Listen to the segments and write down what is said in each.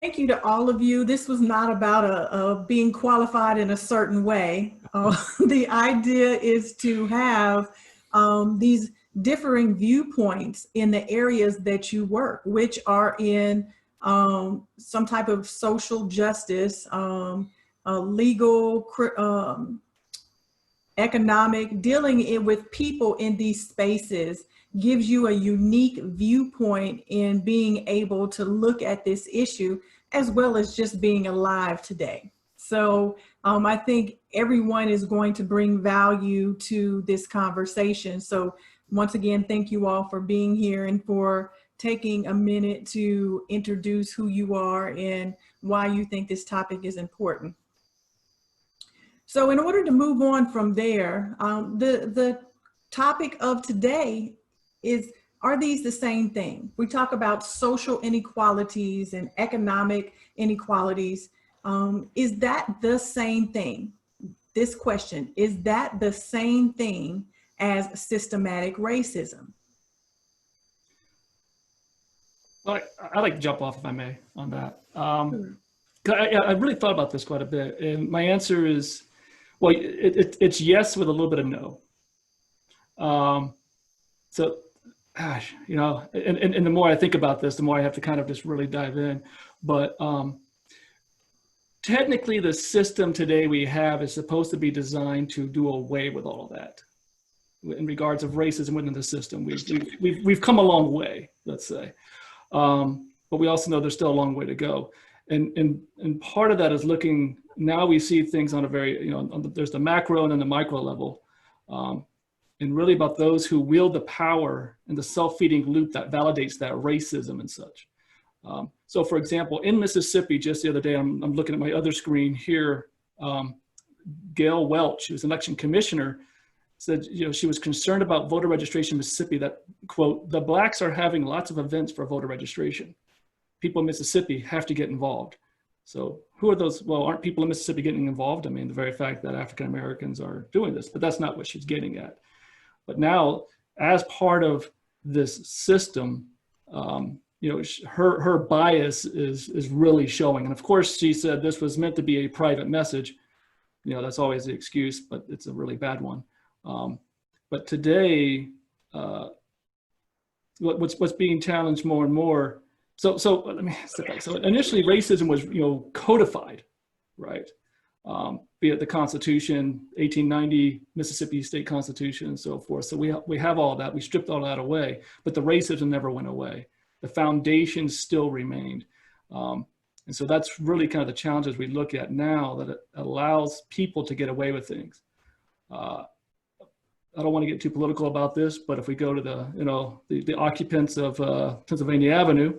Thank you to all of you. This was not about being qualified in a certain way. The idea is to have these differing viewpoints in the areas that you work, which are in some type of social justice, legal, economic, dealing with people in these spaces gives you a unique viewpoint in being able to look at this issue as well as just being alive today. So I think everyone is going to bring value to this conversation. So once again, thank you all for being here and for taking a minute to introduce who you are and why you think this topic is important. So in order to move on from there, the topic of today is, are these the same thing? We talk about social inequalities and economic inequalities. Is that the same thing? This question, is that the same thing as systematic racism? Well, I'd like to jump off, if I may, on that. I really thought about this quite a bit, and my answer is, well, it's yes with a little bit of no. So, gosh, you know, and the more I think about this, the more I have to kind of just really dive in. But technically, the system today we have is supposed to be designed to do away with all of that. In regards of racism within the system, we've come a long way, let's say, but we also know there's still a long way to go. And part of that is looking, now we see things on a very, you know, there's the macro and then the micro level, and really about those who wield the power and the self-feeding loop that validates that racism and such. So for example, in Mississippi, just the other day, I'm looking at my other screen here, Gail Welch, who's an election commissioner, said, you know, she was concerned about voter registration in Mississippi, that, quote, the blacks are having lots of events for voter registration. People in Mississippi have to get involved. So who are those? Well, aren't people in Mississippi getting involved? I mean, the very fact that African Americans are doing this, but that's not what she's getting at. But now, as part of this system, you know, her bias is really showing. And of course, she said this was meant to be a private message. You know, that's always the excuse, but it's a really bad one. But today, what's being challenged more and more. So let me step back. So initially, racism was, you know, codified, right? Be it the Constitution, 1890 Mississippi State Constitution, and so forth. So we have all that. We stripped all that away, but the racism never went away. The foundation still remained. And so that's really kind of the challenges we look at now, that it allows people to get away with things. I don't want to get too political about this, but if we go to the, you know, the occupants of Pennsylvania Avenue,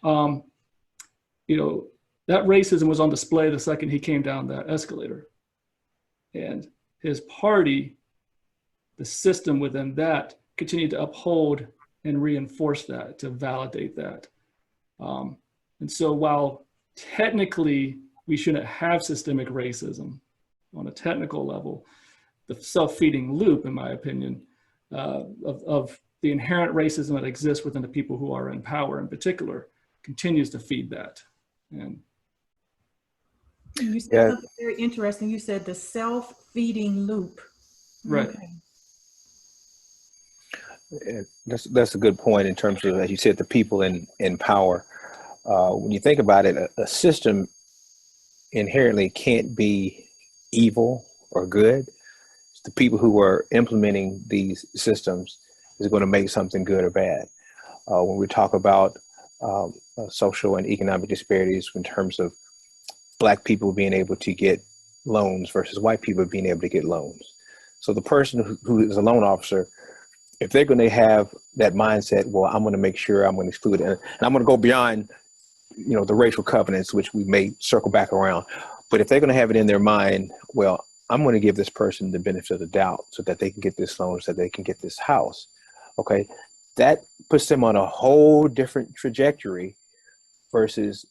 you know, that racism was on display the second he came down that escalator. And his party, the system within that, continued to uphold and reinforce that, to validate that. And so while technically we shouldn't have systemic racism on a technical level, the self-feeding loop, in my opinion, of the inherent racism that exists within the people who are in power in particular, continues to feed that. And you said something very interesting. You said the self-feeding loop. Right. Okay. That's a good point in terms of, as you said, the people in power. When you think about it, a system inherently can't be evil or good. It's the people who are implementing these systems is going to make something good or bad. When we talk about social and economic disparities in terms of Black people being able to get loans versus white people being able to get loans. So the person who is a loan officer, if they're going to have that mindset, well, I'm going to make sure I'm going to exclude it, and I'm going to go beyond, you know, the racial covenants, which we may circle back around. But if they're going to have it in their mind, well, I'm going to give this person the benefit of the doubt so that they can get this loan, so that they can get this house. Okay, that puts them on a whole different trajectory versus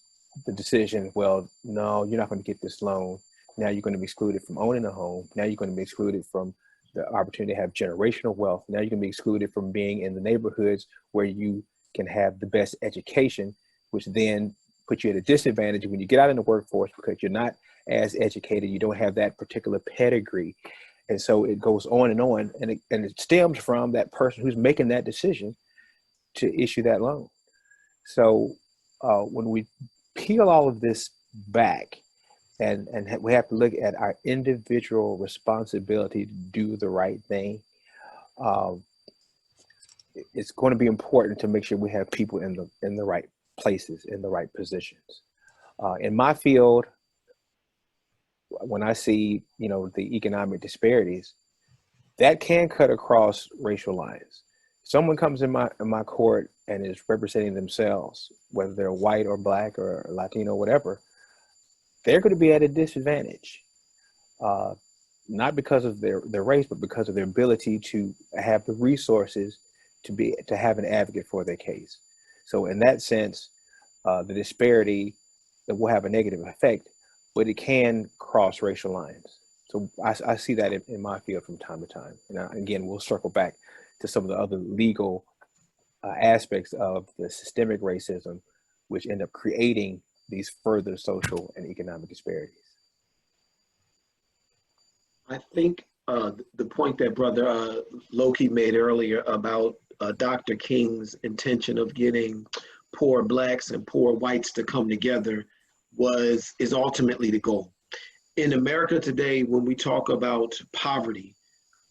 the decision, well, no, you're not going to get this loan. Now you're going to be excluded from owning a home. Now you're going to be excluded from the opportunity to have generational wealth. Now you're going to be excluded from being in the neighborhoods where you can have the best education, which then put you at a disadvantage when you get out in the workforce because you're not as educated, you don't have that particular pedigree. And so it goes on, and it stems from that person who's making that decision to issue that loan. So when we peel all of this back, and we have to look at our individual responsibility to do the right thing, it's going to be important to make sure we have people in the right places, in the right positions. In my field, when I see, the economic disparities, that can cut across racial lines. Someone comes in my court and is representing themselves, whether they're white or black or Latino, whatever, they're going to be at a disadvantage, not because of their race, but because of their ability to have the resources to have an advocate for their case. So in that sense, the disparity that will have a negative effect, but it can cross racial lines. So I see that in my field from time to time. And again, we'll circle back to some of the other legal aspects of the systemic racism, which end up creating these further social and economic disparities. I think the point that Brother Loki made earlier about Dr. King's intention of getting poor blacks and poor whites to come together is ultimately the goal. In America today, when we talk about poverty,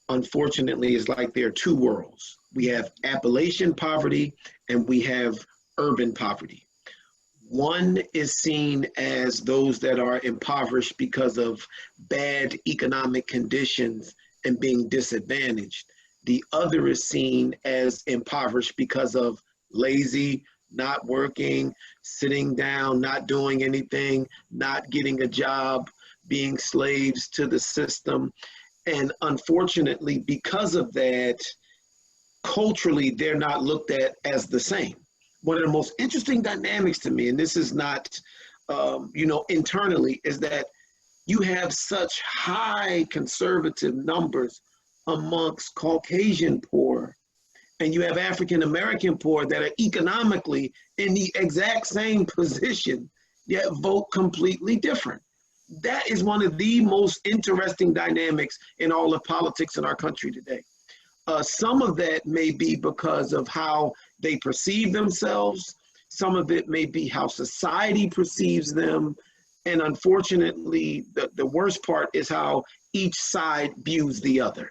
unfortunately, it's like there are two worlds. We have Appalachian poverty and we have urban poverty. One is seen as those that are impoverished because of bad economic conditions and being disadvantaged. The other is seen as impoverished because of lazy, not working, sitting down, not doing anything, not getting a job, being slaves to the system. And unfortunately, because of that, culturally, they're not looked at as the same. One of the most interesting dynamics to me, and this is not, internally, is that you have such high conservative numbers amongst Caucasian poor, and you have African-American poor that are economically in the exact same position, yet vote completely different. That is one of the most interesting dynamics in all of politics in our country today. Some of that may be because of how they perceive themselves. Some of it may be how society perceives them. And unfortunately, the worst part is how each side views the other.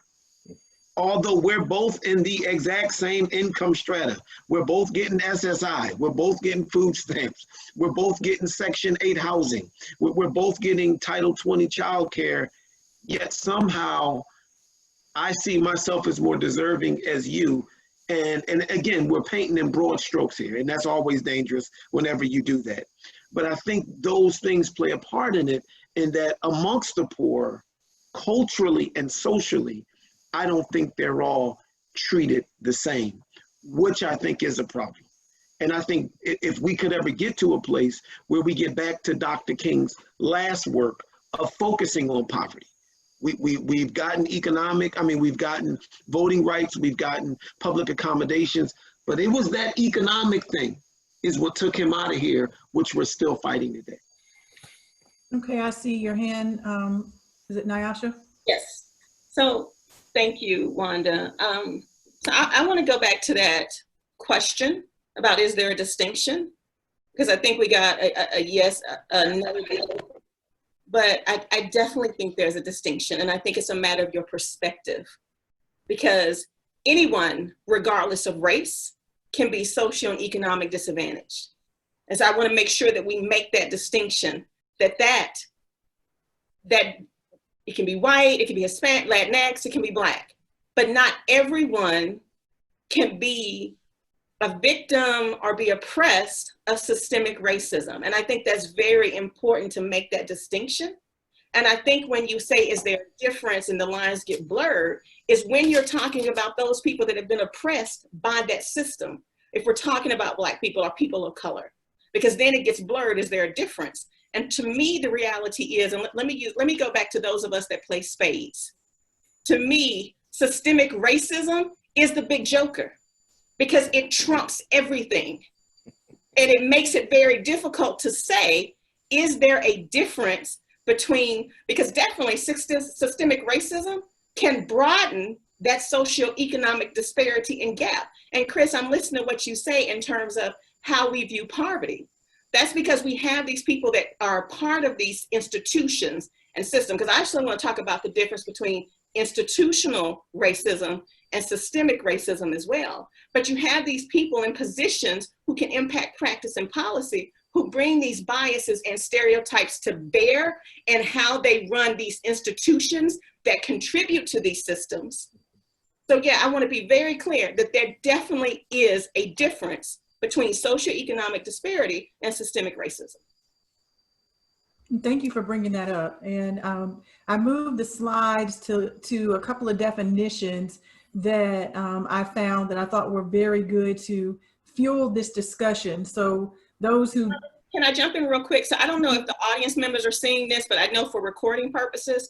Although we're both in the exact same income strata, we're both getting SSI, we're both getting food stamps, we're both getting Section 8 housing, we're both getting Title 20 childcare, yet somehow I see myself as more deserving as you. And again, we're painting in broad strokes here, and that's always dangerous whenever you do that. But I think those things play a part in it, in that amongst the poor, culturally and socially, I don't think they're all treated the same, which I think is a problem. And I think if we could ever get to a place where we get back to Dr. King's last work of focusing on poverty, we've gotten we've gotten voting rights, we've gotten public accommodations, but it was that economic thing is what took him out of here, which we're still fighting today. Okay, I see your hand. Is it Nyasha? Yes. So thank you, Wanda. So I want to go back to that question about, is there a distinction? Because I think we got a yes, another no. But I definitely think there's a distinction, and I think it's a matter of your perspective, because anyone, regardless of race, can be socio and economic disadvantaged. And so I want to make sure that we make that distinction, that it can be white, it can be Hispanic, Latinx, it can be Black, but not everyone can be a victim or be oppressed of systemic racism. And I think that's very important to make that distinction. And I think when you say, is there a difference and the lines get blurred, is when you're talking about those people that have been oppressed by that system. If we're talking about Black people or people of color, because then it gets blurred, is there a difference? And to me, the reality is, and let me go back to those of us that play spades. To me, systemic racism is the big joker, because it trumps everything. And it makes it very difficult to say, is there a difference between, because definitely systemic racism can broaden that socioeconomic disparity and gap. And Chris, I'm listening to what you say in terms of how we view poverty. That's because we have these people that are part of these institutions and systems, because I actually want to talk about the difference between institutional racism and systemic racism as well. But you have these people in positions who can impact practice and policy, who bring these biases and stereotypes to bear and how they run these institutions that contribute to these systems. So yeah, I want to be very clear that there definitely is a difference between socioeconomic disparity and systemic racism. Thank you for bringing that up. And I moved the slides to a couple of definitions that I found that I thought were very good to fuel this discussion. So those who... Can I jump in real quick? So I don't know if the audience members are seeing this, but I know for recording purposes,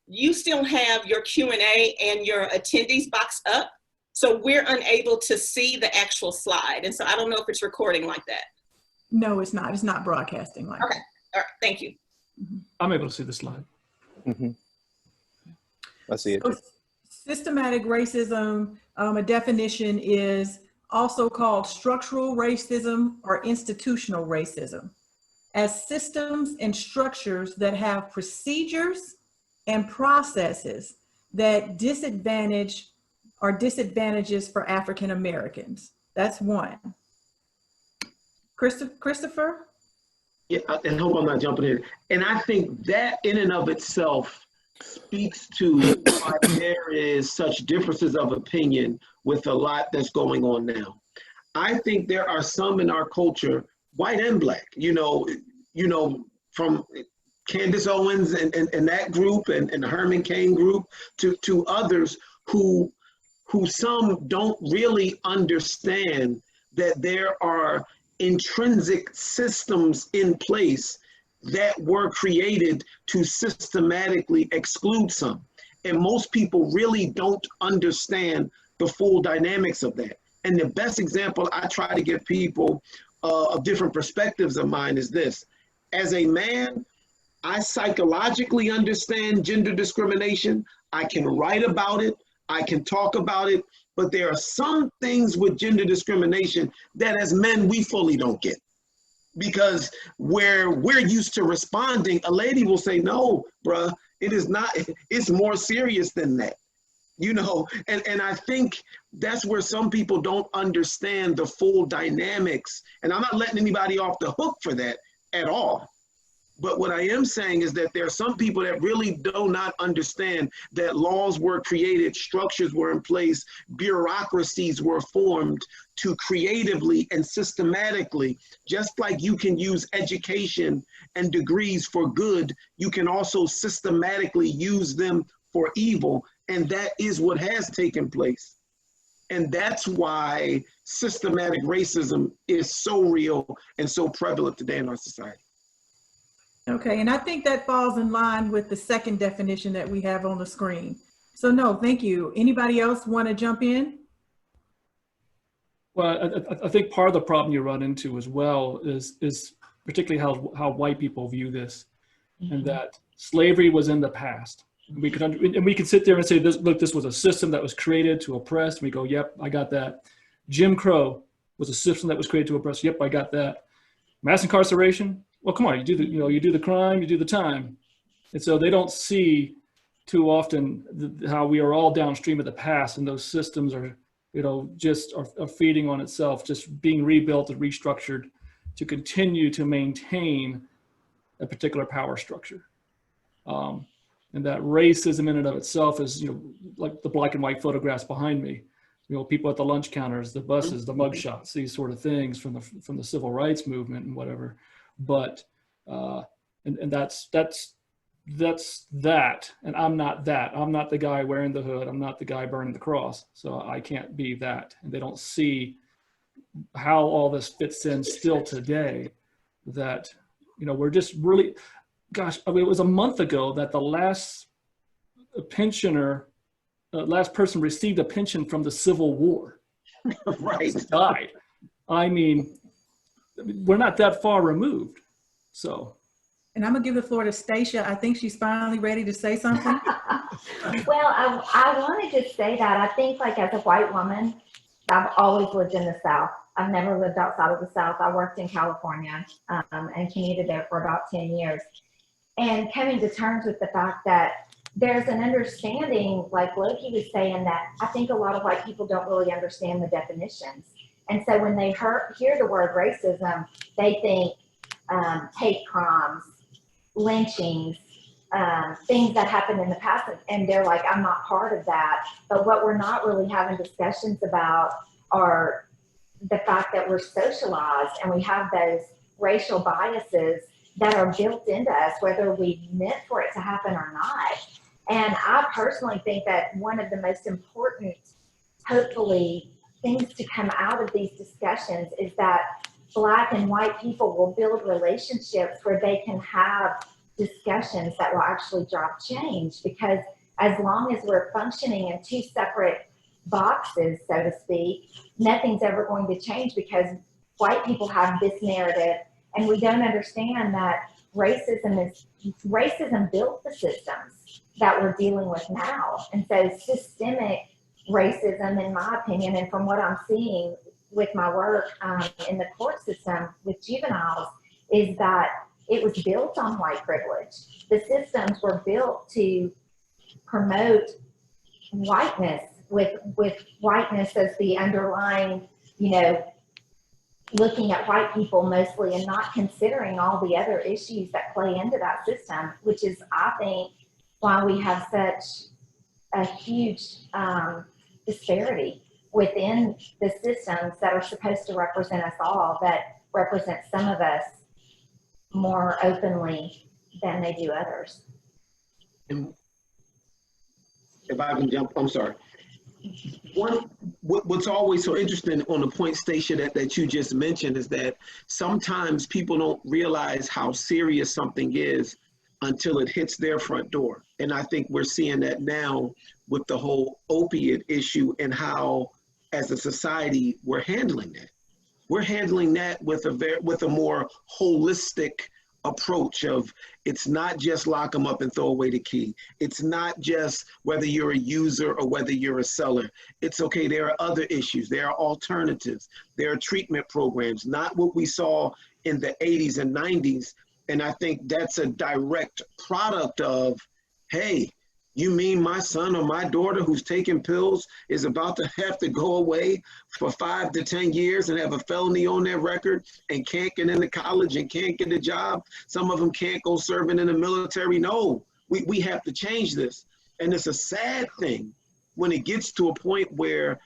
you still have your Q&A and your attendees box up. So we're unable to see the actual slide. And so I don't know if it's recording like that. No, it's not. It's not broadcasting like that. Okay. All right. Thank you. I'm able to see the slide. Mm-hmm. I see it. So, systematic racism, a definition is also called structural racism or institutional racism, as systems and structures that have procedures and processes that disadvantage or disadvantages for African Americans. That's one. Christopher? Yeah, and hope I'm not jumping in. And I think that in and of itself speaks to why there is such differences of opinion with a lot that's going on now. I think there are some in our culture, white and black, you know, from Candace Owens and that group and the Herman Cain group to others who some don't really understand that there are intrinsic systems in place that were created to systematically exclude some. And most people really don't understand the full dynamics of that. And the best example I try to give people of different perspectives of mine is this. As a man, I psychologically understand gender discrimination. I can write about it. I can talk about it. But there are some things with gender discrimination that as men, we fully don't get. Because where we're used to responding, a lady will say, no, bruh, it is not, it's more serious than that. You know, and I think that's where some people don't understand the full dynamics. And I'm not letting anybody off the hook for that at all. But what I am saying is that there are some people that really do not understand that laws were created, structures were in place, bureaucracies were formed to creatively and systematically, just like you can use education and degrees for good, you can also systematically use them for evil. And that is what has taken place. And that's why systematic racism is so real and so prevalent today in our society. Okay, and I think that falls in line with the second definition that we have on the screen. So no, thank you. Anybody else want to jump in? Well, I think part of the problem you run into as well is particularly how white people view this, and that slavery was in the past. We could sit there and say, look, this was a system that was created to oppress. And we go, yep, I got that. Jim Crow was a system that was created to oppress. Yep, I got that. Mass incarceration. Well, come on, you do the crime, you do the time. And so they don't see too often how we are all downstream of the past, and those systems are, just are feeding on itself, just being rebuilt and restructured to continue to maintain a particular power structure. And that racism in and of itself is, like the black and white photographs behind me, people at the lunch counters, the buses, the mugshots, these sort of things from the civil rights movement and whatever. But and that's that, and I'm not that. I'm not the guy wearing the hood. I'm not the guy burning the cross. So I can't be that. And they don't see how all this fits in still today. That we're just really, gosh, I mean, it was a month ago that the last pensioner, last person received a pension from the Civil War. Right. Died. I mean, we're not that far removed. So. And I'm gonna give the floor to Stacia. I think she's finally ready to say something. Well, I wanted to say that I think, like, as a white woman, I've always lived in the South. I've never lived outside of the South. I worked in California and commuted there for about 10 years. And coming to terms with the fact that there's an understanding, like Loki was saying, that I think a lot of white people don't really understand the definitions. And so when they hear the word racism, they think hate crimes, lynchings, things that happened in the past, and they're like, I'm not part of that. But what we're not really having discussions about are the fact that we're socialized and we have those racial biases that are built into us, whether we meant for it to happen or not. And I personally think that one of the most important, hopefully, things to come out of these discussions is that Black and white people will build relationships where they can have discussions that will actually drive change. Because as long as we're functioning in two separate boxes, so to speak, nothing's ever going to change, because white people have this narrative and we don't understand that racism built the systems that we're dealing with now. And so systemic racism, in my opinion, and from what I'm seeing with my work in the court system with juveniles, is that it was built on white privilege. The systems were built to promote whiteness, with whiteness as the underlying, looking at white people mostly and not considering all the other issues that play into that system, which is, I think, why we have such a huge disparity within the systems that are supposed to represent us all, that represent some of us more openly than they do others. And if I can jump, I'm sorry. What's always so interesting on the point, Stacia, that you just mentioned, is that sometimes people don't realize how serious something is until it hits their front door. And I think we're seeing that now with the whole opiate issue and how, as a society, we're handling that. We're handling that with a more holistic approach of, it's not just lock them up and throw away the key. It's not just whether you're a user or whether you're a seller. It's okay, there are other issues. There are alternatives. There are treatment programs, not what we saw in the 80s and 90s. And I think that's a direct product of, hey, you mean my son or my daughter who's taking pills is about to have to go away for 5 to 10 years and have a felony on their record and can't get into college and can't get a job? Some of them can't go serving in the military. No, we have to change this. And it's a sad thing when it gets to a point where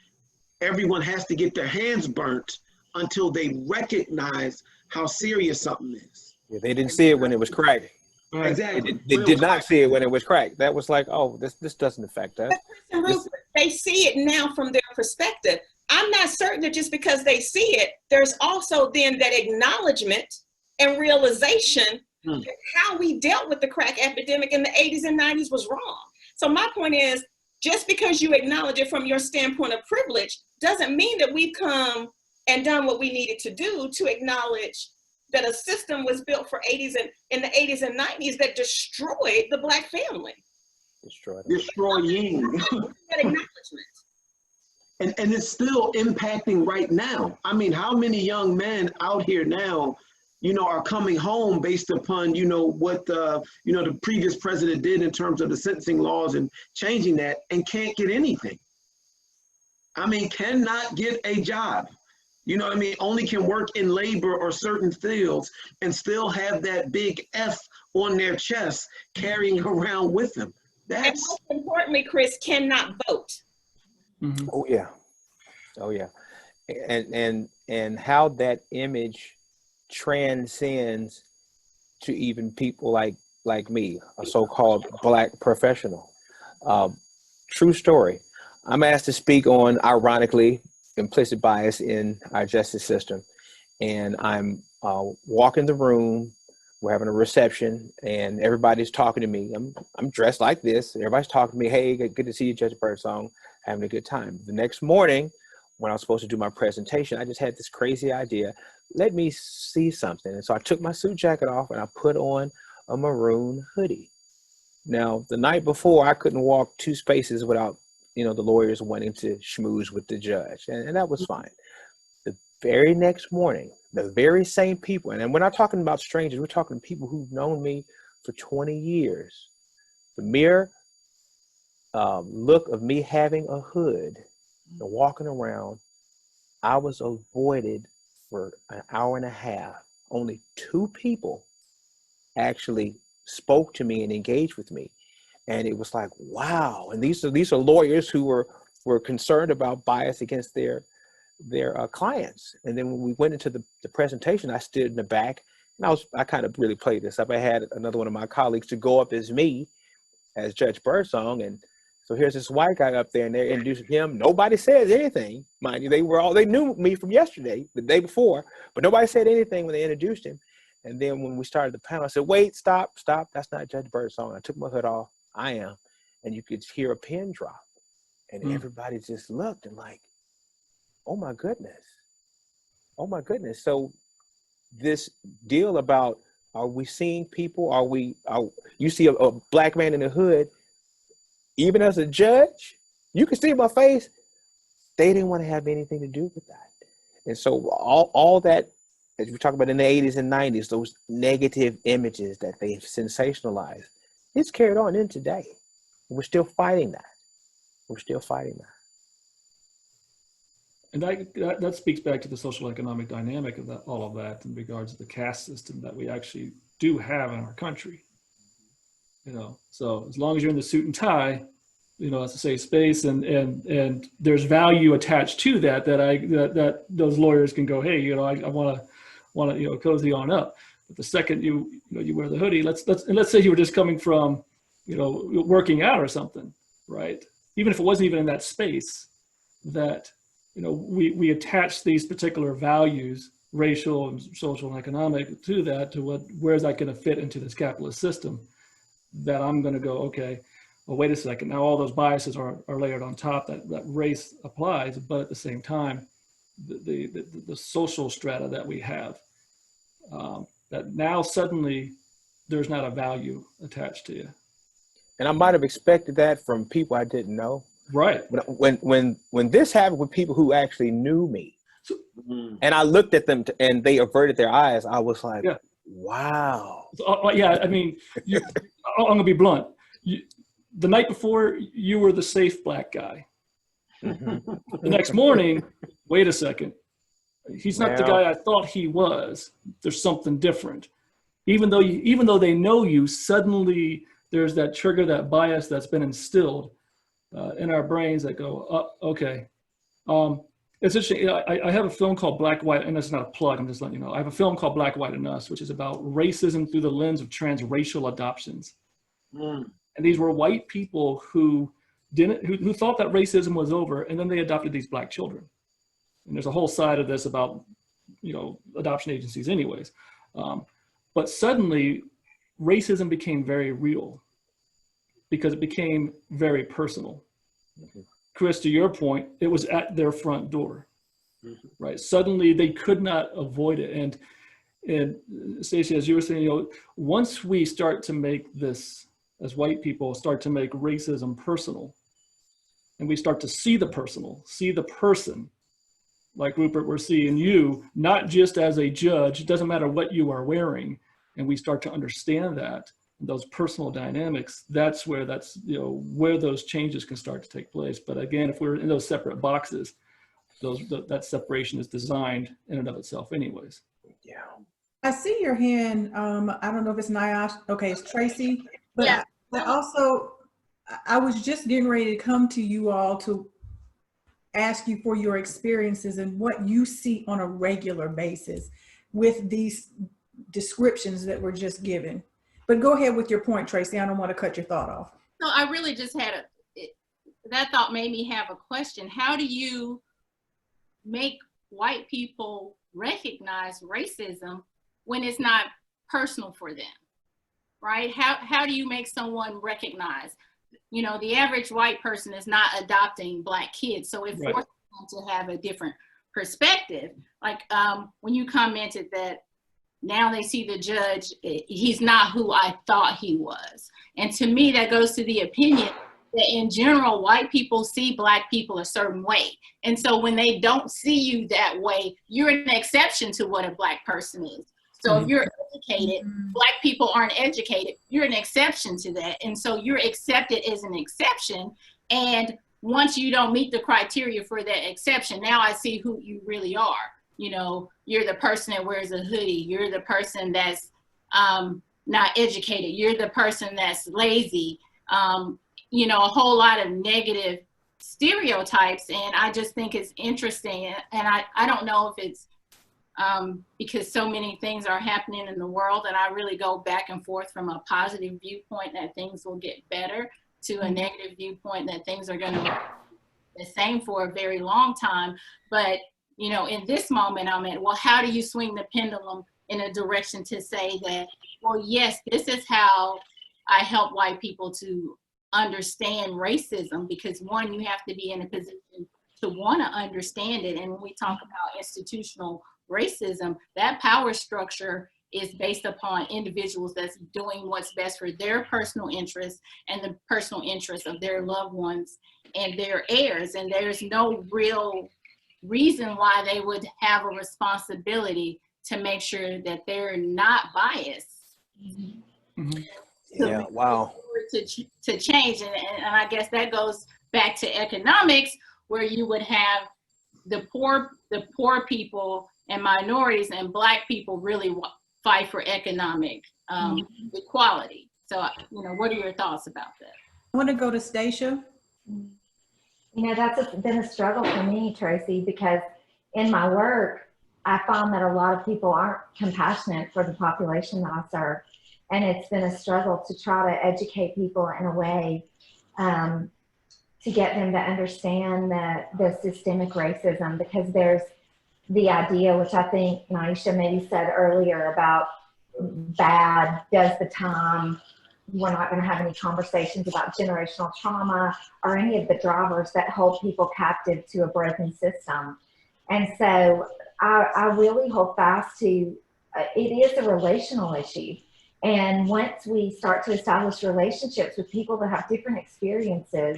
everyone has to get their hands burnt until they recognize how serious something is. Yeah, they didn't see it when it was crack. Right. Exactly. They did not see it when it was crack. That was like, oh, this doesn't affect us. But Rupert, they see it now from their perspective. I'm not certain that just because they see it, there's also then that acknowledgement and realization that how we dealt with the crack epidemic in the 80s and 90s was wrong. So my point is, just because you acknowledge it from your standpoint of privilege doesn't mean that we've come and done what we needed to do to acknowledge that a system was built for in the 80s and 90s that destroyed the Black family. Destroying. That acknowledgement. And it's still impacting right now. I mean, how many young men out here now, are coming home based upon, what the previous president did in terms of the sentencing laws and changing that, and can't get anything. I mean, cannot get a job. Only can work in labor or certain fields and still have that big F on their chest carrying around with them. And most importantly, Chris, cannot vote. Mm-hmm. Oh yeah. And how that image transcends to even people like me, a so-called Black professional. True story. I'm asked to speak on, ironically, implicit bias in our justice system. And I'm walking the room, we're having a reception, and everybody's talking to me. I'm dressed like this. Everybody's talking to me. Hey, good to see you, Judge Byrdsong, having a good time. The next morning, when I was supposed to do my presentation, I just had this crazy idea. Let me see something. And so I took my suit jacket off and I put on a maroon hoodie. Now, the night before, I couldn't walk 2 spaces without, the lawyers wanting to schmooze with the judge. And that was fine. The very next morning, the very same people, and we're not talking about strangers, we're talking people who've known me for 20 years. The mere look of me having a hood and walking around, I was avoided for an hour and a half. Only 2 people actually spoke to me and engaged with me. And it was like, wow. And these are lawyers who were concerned about bias against their clients. And then when we went into the presentation, I stood in the back and I kind of really played this up. I had another one of my colleagues to go up as me, as Judge Byrdsong. And so here's this white guy up there and they're introducing him. Nobody says anything, mind you. They knew me from yesterday, the day before, but nobody said anything when they introduced him. And then when we started the panel, I said, wait, stop. That's not Judge Byrdsong. I took my hood off. I am. And you could hear a pin drop. And everybody just looked and like, oh my goodness. Oh my goodness. So this deal about, are we seeing people? You see a black man in a hood, even as a judge, you can see my face. They didn't want to have anything to do with that. And so all that, as we talk about in the 80s and 90s, those negative images that they've sensationalized, it's carried on in today. We're still fighting that. And that speaks back to the social economic dynamic of all of that in regards to the caste system that we actually do have in our country. So as long as you're in the suit and tie, it's a safe space, and there's value attached to that those lawyers can go, hey, I want to cozy on up. But the second you wear the hoodie, let's say you were just coming from working out or something, right? Even if it wasn't even in that space, that we attach these particular values, racial and social and economic, to that, where's that going to fit into this capitalist system, that I'm going to go, okay, well, wait a second, now all those biases are layered on top, that race applies, but at the same time, the social strata that we have, that now suddenly there's not a value attached to you. And I might have expected that from people I didn't know. Right. When this happened with people who actually knew me, and I looked at them and they averted their eyes, I was like, wow. Yeah, I mean, I'm going to be blunt. The night before, you were the safe black guy. The next morning, wait a second. He's not the guy I thought he was. There's something different. Even though they know you, suddenly there's that trigger, that bias that's been instilled in our brains that go, okay. It's interesting. I have a film called Black, White, and it's not a plug, I'm just letting you know. I have a film called Black, White, and Us, which is about racism through the lens of transracial adoptions. And these were white people who thought that racism was over, and then they adopted these black children. And there's a whole side of this about, adoption agencies anyways. But suddenly, racism became very real because it became very personal. Chris, to your point, it was at their front door, right? Suddenly, they could not avoid it. And Stacia, as you were saying, once we start to make this, as white people, start to make racism personal, and we start to see the personal, see the person, like Rupert, we're seeing you, not just as a judge, it doesn't matter what you are wearing, and we start to understand that, those personal dynamics, that's where where those changes can start to take place. But again, if we're in those separate boxes, that separation is designed in and of itself anyways. Yeah. I see your hand. I don't know if it's Nyasha. Okay, it's Tracye. But Yeah. I was just getting ready to come to you all to ask you for your experiences and what you see on a regular basis with these descriptions that were just given. But go ahead with your point, Tracye. I don't want to cut your thought off. So I really just had that thought made me have a question. How do you make white people recognize racism when it's not personal for them, right? How do you make someone recognize, the average white person is not adopting black kids. So if to have a different perspective. Like when you commented that now they see the judge, he's not who I thought he was. And to me, that goes to the opinion that in general, white people see Black people a certain way. And so when they don't see you that way, you're an exception to what a Black person is. So if you're educated, Black people aren't educated, you're an exception to that. And so you're accepted as an exception. And once you don't meet the criteria for that exception, now I see who you really are. You know, you're the person that wears a hoodie. You're the person that's not educated. You're the person that's lazy. You know, a whole lot of negative stereotypes. And I just think it's interesting. And I don't know if it's because so many things are happening in the world, and I really go back and forth from a positive viewpoint that things will get better to a negative viewpoint that things are going to be the same for a very long time. But, you know, in this moment I'm at, well, how do you swing the pendulum in a direction to say that, well, yes, this is how I help white people to understand racism? Because one, you have to be in a position to want to understand it. And when we talk about institutional racism, that power structure is based upon individuals that's doing what's best for their personal interests and the personal interests of their loved ones and their heirs. And there's no real reason why they would have a responsibility to make sure that they're not biased. Yeah, wow. To change. And I guess that goes back to economics, where you would have the poor people and minorities and Black people really fight for economic equality. So, you know, what are your thoughts about that? I want to go to Stacia. You know, that's been a struggle for me, Tracye, because in my work, I found that a lot of people aren't compassionate for the population that I serve. And it's been a struggle to try to educate people in a way to get them to understand the systemic racism, because there's the idea, which I think Nyasha maybe said earlier, about bad does the time. We're not going to have any conversations about generational trauma or any of the drivers that hold people captive to a broken system. And so I really hold fast to it is a relational issue. And once we start to establish relationships with people that have different experiences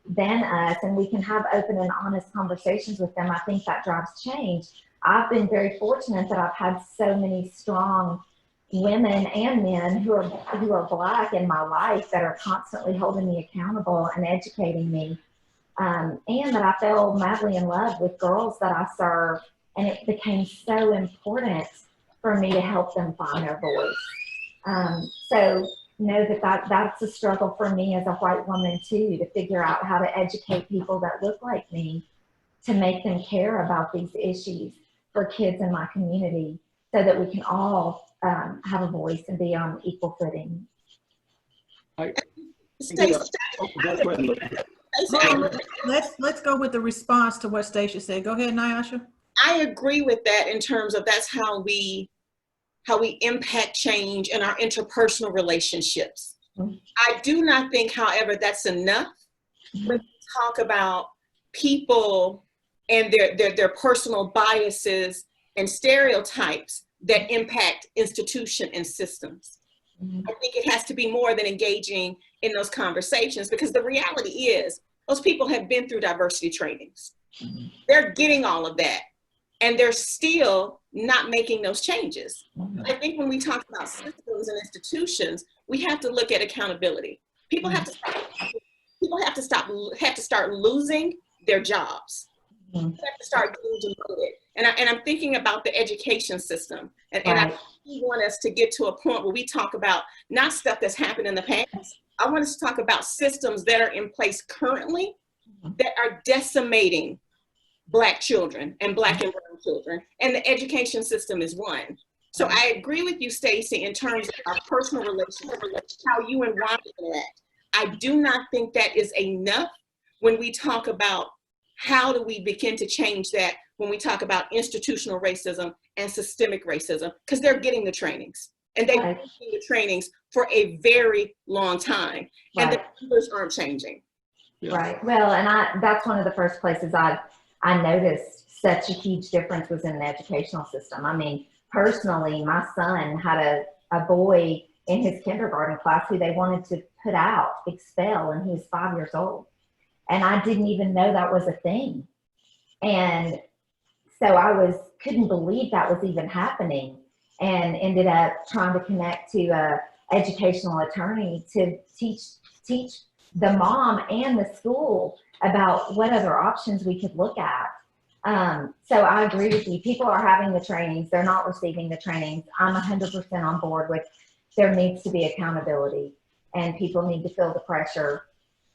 than us, and we can have open and honest conversations with them, I think that drives change. I've been very fortunate that I've had so many strong women and men who are Black in my life that are constantly holding me accountable and educating me, and that I fell madly in love with girls that I serve, and it became so important for me to help them find their voice. So know that's a struggle for me as a white woman too, to figure out how to educate people that look like me, to make them care about these issues for kids in my community, so that we can all have a voice and be on equal footing. Let's go with the response to what Stacia said. Go ahead, Nyasha. I agree with that in terms of that's how we impact change in our interpersonal relationships. I do not think, however, that's enough when we talk about people and their personal biases and stereotypes that impact institution and systems. I think it has to be more than engaging in those conversations, because the reality is those people have been through diversity trainings. They're getting all of that, and they're still not making those changes. I think when we talk about systems and institutions, we have to look at accountability. People have to start losing their jobs. They have to start getting demoted. And I'm thinking about the education system. And I want us to get to a point where we talk about not stuff that's happened in the past. I want us to talk about systems that are in place currently that are decimating Black children and Black and brown children. And the education system is one. So I agree with you, Stacy, in terms of our personal relationship, how you and Wanda interact. I do not think that is enough when we talk about how do we begin to change that when we talk about institutional racism and systemic racism, because they're getting the trainings, and they've been getting the trainings for a very long time, and the numbers aren't changing. Right. Well, and that's one of the first places I noticed such a huge difference was in the educational system. I mean, personally, my son had a boy in his kindergarten class who they wanted to put out, expel, and he was 5 years old. And I didn't even know that was a thing. And so I couldn't believe that was even happening, and ended up trying to connect to a educational attorney to teach the mom and the school about what other options we could look at. So I agree with you. People are having the trainings. They're not receiving the trainings. I'm 100% on board with there needs to be accountability, and people need to feel the pressure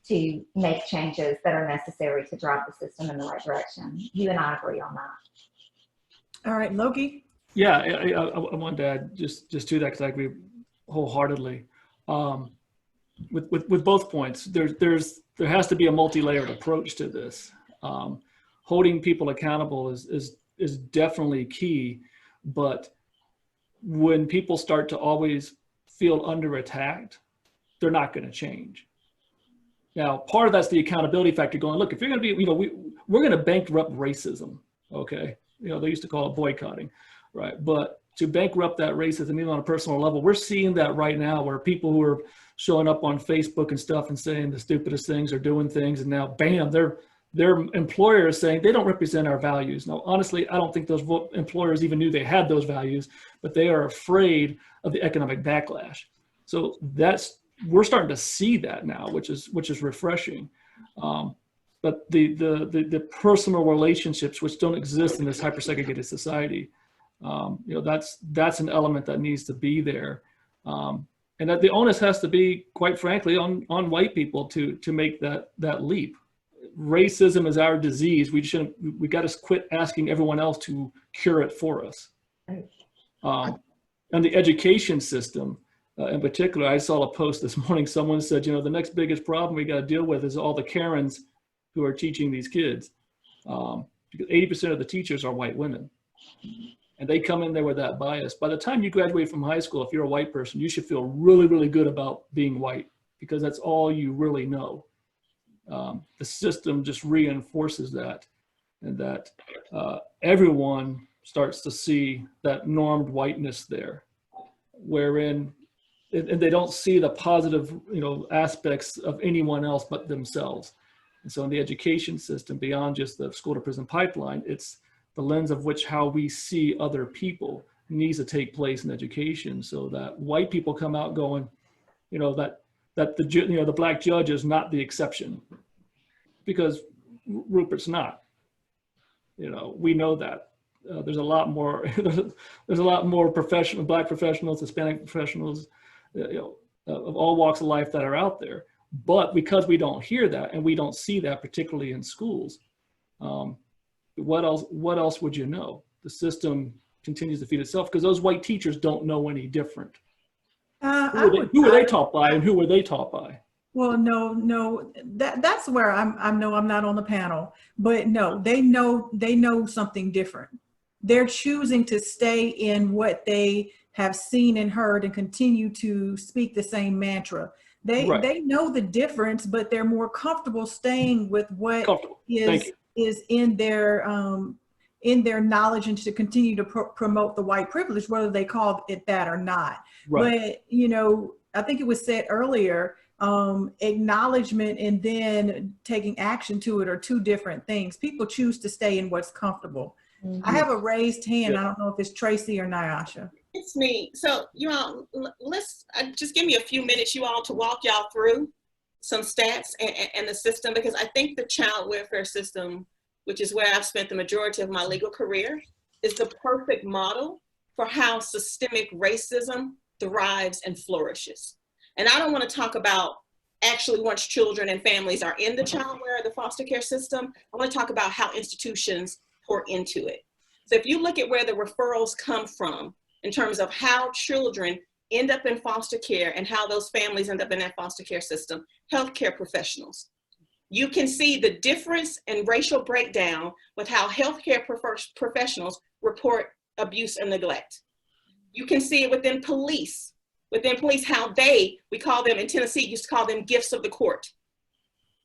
to make changes that are necessary to drive the system in the right direction. You and I agree on that. All right, Loki. Yeah, I wanted to add just to that, because I agree wholeheartedly with both points. There has to be a multi-layered approach to this. Holding people accountable is definitely key, but when people start to always feel under attack, they're not going to change. Now, part of that's the accountability factor, going, look, if you're going to be, we're going to bankrupt racism, okay? They used to call it boycotting, right? But to bankrupt that racism, even on a personal level, we're seeing that right now, where people who are showing up on Facebook and stuff and saying the stupidest things or doing things, and now, bam, their employer is saying they don't represent our values. Now, honestly, I don't think those employers even knew they had those values, but they are afraid of the economic backlash. So we're starting to see that now, which is refreshing. But the personal relationships, which don't exist in this hyper-segregated society, that's an element that needs to be there. And that the onus has to be, quite frankly, on white people to make that leap. Racism is our disease. We got to quit asking everyone else to cure it for us. And the education system, in particular, I saw a post this morning. Someone said, the next biggest problem we got to deal with is all the Karens who are teaching these kids. Because 80% of the teachers are white women. And they come in there with that bias. By the time you graduate from high school, if you're a white person, you should feel really, really good about being white, because that's all you really know. The system just reinforces that, and that everyone starts to see that normed whiteness there, wherein and they don't see the positive, aspects of anyone else but themselves. And so in the education system, beyond just the school to prison pipeline, it's the lens of which how we see other people needs to take place in education, so that white people come out going, that the black judge is not the exception, because Rupert's not. We know that. There's a lot more. There's a lot more black professionals, Hispanic professionals, of all walks of life that are out there. But because we don't hear that, and we don't see that, particularly in schools, what else would you know? The system continues to feed itself, because those white teachers don't know any different. Who were they taught by, and who were they taught by? Well, no, that's where I know I'm not on the panel, but no, they know something different. They're choosing to stay in what they have seen and heard and continue to speak the same mantra. They know the difference, but they're more comfortable staying with what is in their knowledge, and to continue to promote the white privilege, whether they call it that or not. Right. But I think it was said earlier, acknowledgement and then taking action to it are two different things. People choose to stay in what's comfortable. Mm-hmm. I have a raised hand. Yeah. I don't know if it's Tracye or Nyasha. It's me. So you all, let's just give me a few minutes, you all, to walk y'all through some stats and the system, because I think the child welfare system, which is where I've spent the majority of my legal career, is the perfect model for how systemic racism thrives and flourishes. And I don't want to talk about actually once children and families are in the child care or the foster care system. I want to talk about how institutions pour into it. So if you look at where the referrals come from in terms of how children end up in foster care and how those families end up in that foster care system, healthcare professionals, you can see the difference in racial breakdown with how healthcare professionals report abuse and neglect. You can see it within police, how we call them in Tennessee, used to call them gifts of the court,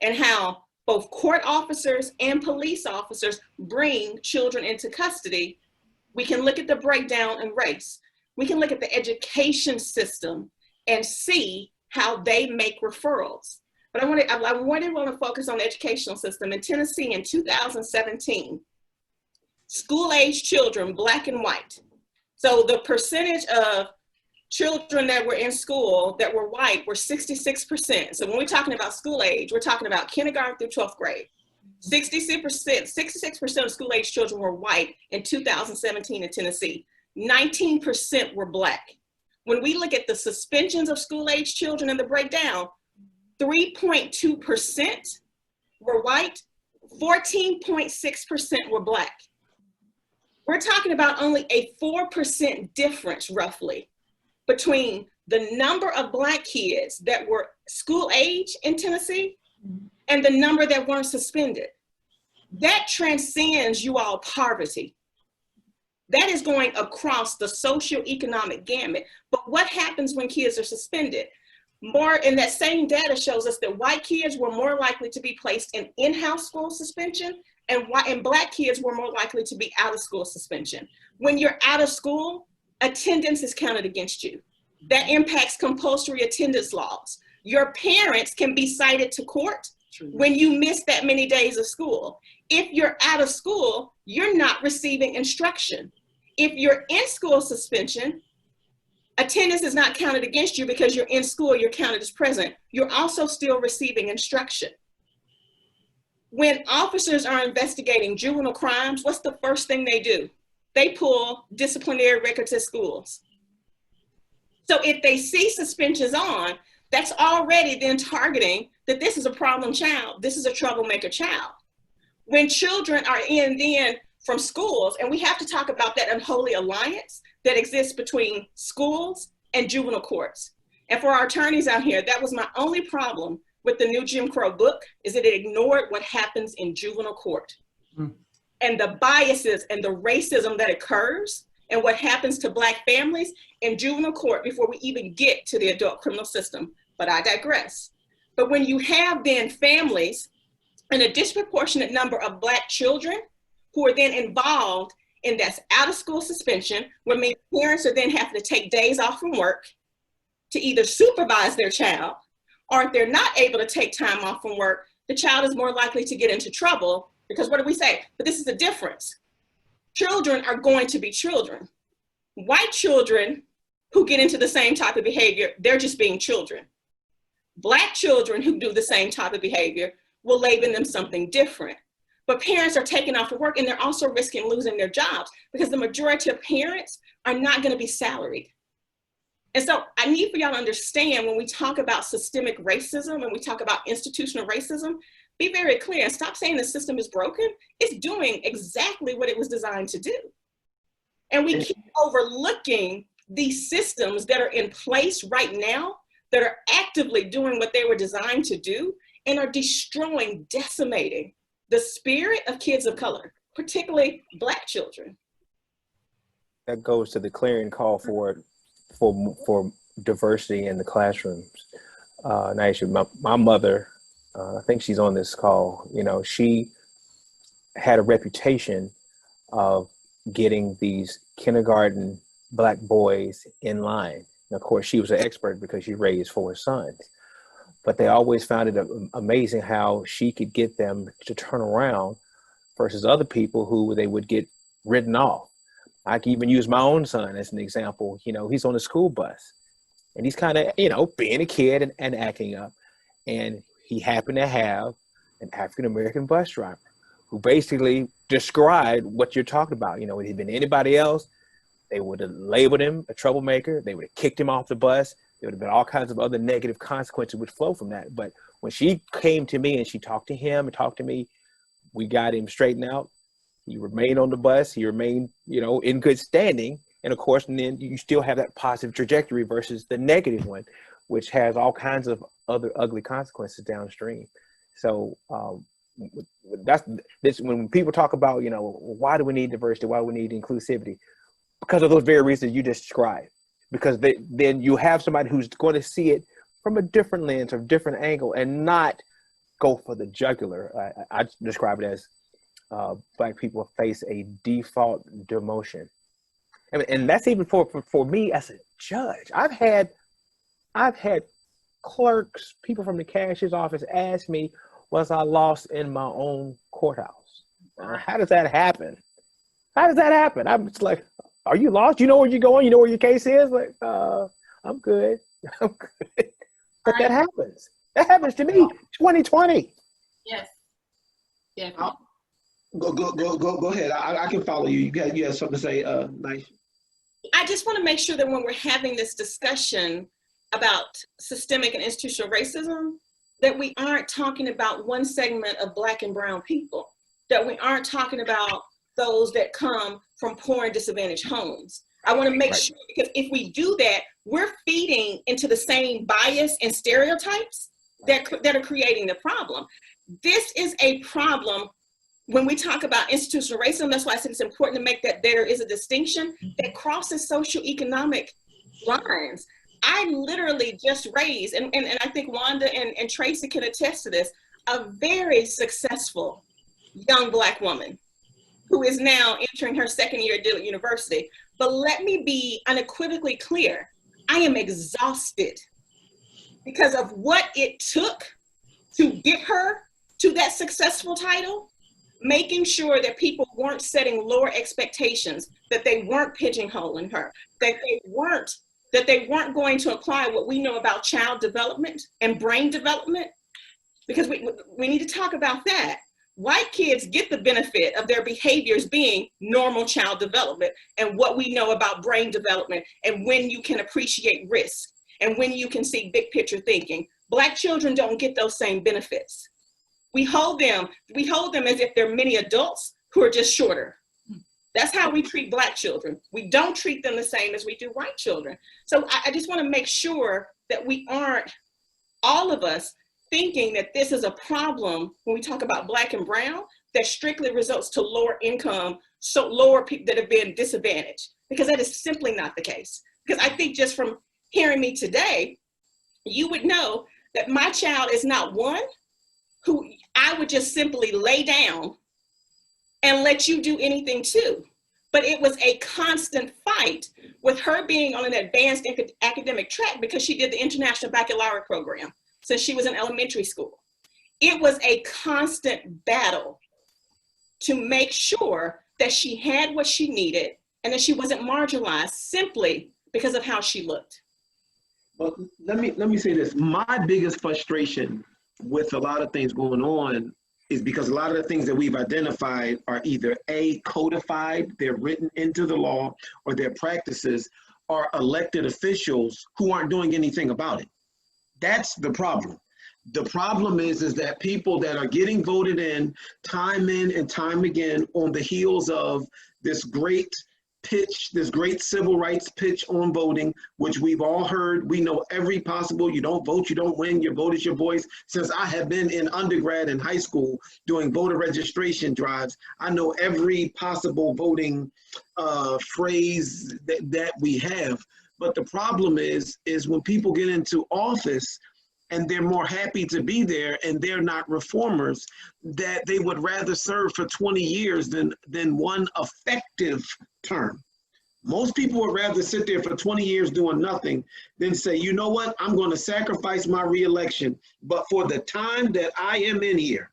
and how both court officers and police officers bring children into custody, we can look at the breakdown in race. We can look at the education system and see how they make referrals. But I want to focus on the educational system. In Tennessee in 2017, school-age children, Black and white. So the percentage of children that were in school that were white were 66%. So when we're talking about school age, we're talking about kindergarten through 12th grade. 66% of school age children were white in 2017 in Tennessee. 19% were Black. When we look at the suspensions of school age children and the breakdown, 3.2% were white, 14.6% were Black. We're talking about only a 4% difference roughly between the number of Black kids that were school age in Tennessee and the number that weren't suspended. That transcends you all poverty. That is going across the socioeconomic gamut. But what happens when kids are suspended? And that same data shows us that white kids were more likely to be placed in in-house school suspension, and Black kids were more likely to be out of school suspension. When you're out of school, attendance is counted against you. That impacts compulsory attendance laws. Your parents can be cited to court when you miss that many days of school. If you're out of school, you're not receiving instruction. If you're in school suspension, attendance is not counted against you because you're in school, you're counted as present. You're also still receiving instruction. When officers are investigating juvenile crimes, what's the first thing they do? They pull disciplinary records at schools. So if they see suspensions on, that's already then targeting that this is a problem child, this is a troublemaker child. When children are in then from schools, and we have to talk about that unholy alliance that exists between schools and juvenile courts. And for our attorneys out here, that was my only problem with the new Jim Crow book, is that it ignored what happens in juvenile court. And the biases and the racism that occurs and what happens to Black families in juvenile court before we even get to the adult criminal system. But I digress. But when you have then families and a disproportionate number of Black children who are then involved in that's out of school suspension, where many parents are then having to take days off from work to either supervise their child, or if they're not able to take time off from work, the child is more likely to get into trouble. Because what do we say? But this is the difference. Children are going to be children. White children who get into the same type of behavior, they're just being children. Black children who do the same type of behavior will label them something different. But parents are taking off from work and they're also risking losing their jobs because the majority of parents are not going to be salaried. And so I need for y'all to understand when we talk about systemic racism and we talk about institutional racism, be very clear and stop saying the system is broken. It's doing exactly what it was designed to do. And we keep overlooking these systems that are in place right now that are actively doing what they were designed to do and are destroying, decimating the spirit of kids of color, particularly Black children. That goes to the clarion call for diversity in the classrooms. Nyasha, my mother, I think she's on this call, you know, she had a reputation of getting these kindergarten Black boys in line. And of course, she was an expert because she raised 4 sons. But they always found it amazing how she could get them to turn around versus other people who they would get written off. I can even use my own son as an example. You know, he's on a school bus and he's kind of, you know, being a kid and acting up. And he happened to have an African-American bus driver who basically described what you're talking about. You know, if it had been anybody else, they would have labeled him a troublemaker. They would have kicked him off the bus. There would have been all kinds of other negative consequences would flow from that. But when she came to me and she talked to him and talked to me, we got him straightened out. He remained on the bus. He remained, you know, in good standing. And of course, and then you still have that positive trajectory versus the negative one, which has all kinds of other ugly consequences downstream. So that's this, when people talk about, you know, why do we need diversity? Why do we need inclusivity? Because of those very reasons you just described. Because then you have somebody who's going to see it from a different lens or different angle and not go for the jugular. I describe it as Black people face a default demotion. I mean, and that's even for me as a judge. I've had clerks, people from the cashier's office ask me, was I lost in my own courthouse? How does that happen? How does that happen? I'm just like, are you lost? You know where you're going? You know where your case is? Like, I'm good. I'm good. But that happens. That happens to me. 2020. Yes. Definitely. Go ahead. I can follow you. You have something to say, Nyasha? I just want to make sure that when we're having this discussion about systemic and institutional racism, that we aren't talking about one segment of Black and brown people, that we aren't talking about those that come from poor and disadvantaged homes. I want to make sure, because if we do that, we're feeding into the same bias and stereotypes that are creating the problem. This is a problem when we talk about institutional racism. That's why I said it's important to make that there is a distinction that crosses socioeconomic lines. I literally just raised, and I think Wanda and Tracye can attest to this, a very successful young Black woman who is now entering her second year at Dillard University. But let me be unequivocally clear, I am exhausted because of what it took to get her to that successful title, making sure that people weren't setting lower expectations, that they weren't pigeonholing her, that they weren't going to apply what we know about child development and brain development, because we need to talk about that. White kids get the benefit of their behaviors being normal child development and what we know about brain development and when you can appreciate risk and when you can see big picture thinking. Black children don't get those same benefits. We hold them as if they're mini adults who are just shorter. That's how we treat Black children. We don't treat them the same as we do white children. So I just want to make sure that we aren't, all of us, thinking that this is a problem when we talk about Black and brown that strictly results to lower income, so lower people that have been disadvantaged, because that is simply not the case. Because I think just from hearing me today, you would know that my child is not one who I would just simply lay down and let you do anything to. But it was a constant fight with her being on an advanced academic track because she did the International Baccalaureate program since she was in elementary school. It was a constant battle to make sure that she had what she needed and that she wasn't marginalized simply because of how she looked. Well, let me say this. My biggest frustration with a lot of things going on is because a lot of the things that we've identified are either A, codified, they're written into the law, or their practices are elected officials who aren't doing anything about it. That's the problem. The problem is that people that are getting voted in and time again on the heels of this great pitch, this great civil rights pitch on voting, which we've all heard. We know every possible, you don't vote, you don't win, your vote is your voice. Since I have been in undergrad and high school doing voter registration drives, I know every possible voting phrase that we have. But the problem is when people get into office and they're more happy to be there and they're not reformers, that they would rather serve for 20 years than one effective term. Most people would rather sit there for 20 years doing nothing than say, you know what, I'm going to sacrifice my reelection, but for the time that I am in here,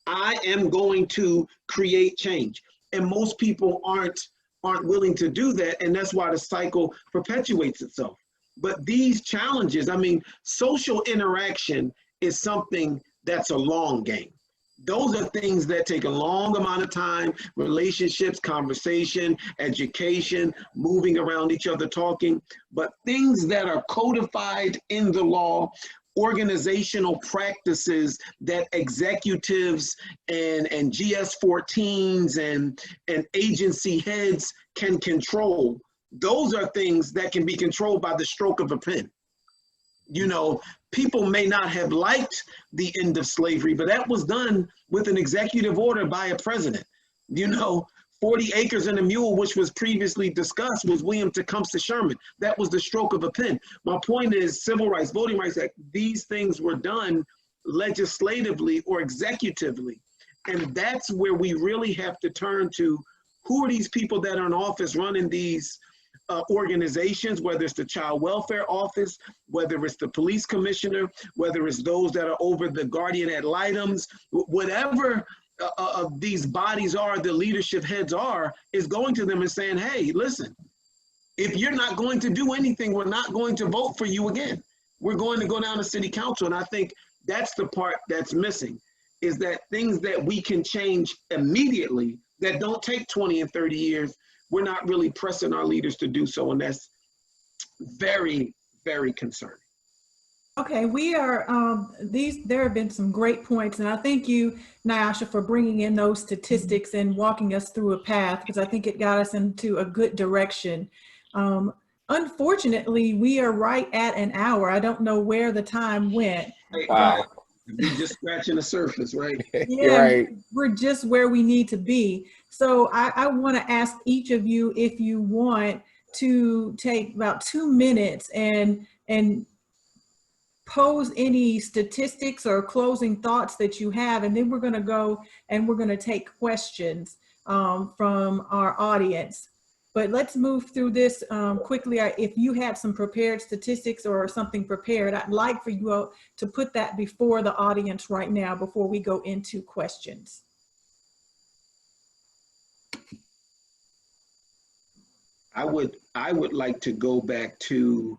I am going to create change. And most people aren't willing to do that, and that's why the cycle perpetuates itself. But these challenges, I mean, social interaction is something that's a long game. Those are things that take a long amount of time: relationships, conversation, education, moving around each other, talking. But things that are codified in the law, organizational practices that executives and GS-14s and agency heads can control, those are things that can be controlled by the stroke of a pen. You know, people may not have liked the end of slavery, but that was done with an executive order by a president. You know, 40 acres and a mule, which was previously discussed, was William Tecumseh Sherman. That was the stroke of a pen. My point is, civil rights, voting rights act, these things were done legislatively or executively. And that's where we really have to turn to who are these people that are in office running these organizations, whether it's the child welfare office, whether it's the police commissioner, whether it's those that are over the guardian ad litems, whatever of these bodies are, the leadership heads are, is going to them and saying, hey, listen, if you're not going to do anything, we're not going to vote for you again. We're going to go down to city council. And I think that's the part that's missing, is that things that we can change immediately that don't take 20 and 30 years, we're not really pressing our leaders to do so. And that's very, very concerning. Okay, we are, there have been some great points, and I thank you, Nyasha, for bringing in those statistics and walking us through a path, because I think it got us into a good direction. Unfortunately, we are right at an hour. I don't know where the time went. Wow. We're just scratching the surface, right? Yeah, Right. we're just where we need to be. So I want to ask each of you, if you want to take about 2 minutes and pose any statistics or closing thoughts that you have, and then we're going to go and we're going to take questions from our audience. But let's move through this quickly. If you have some prepared statistics or something prepared, I'd like for you all to put that before the audience right now before we go into questions. I would like to go back to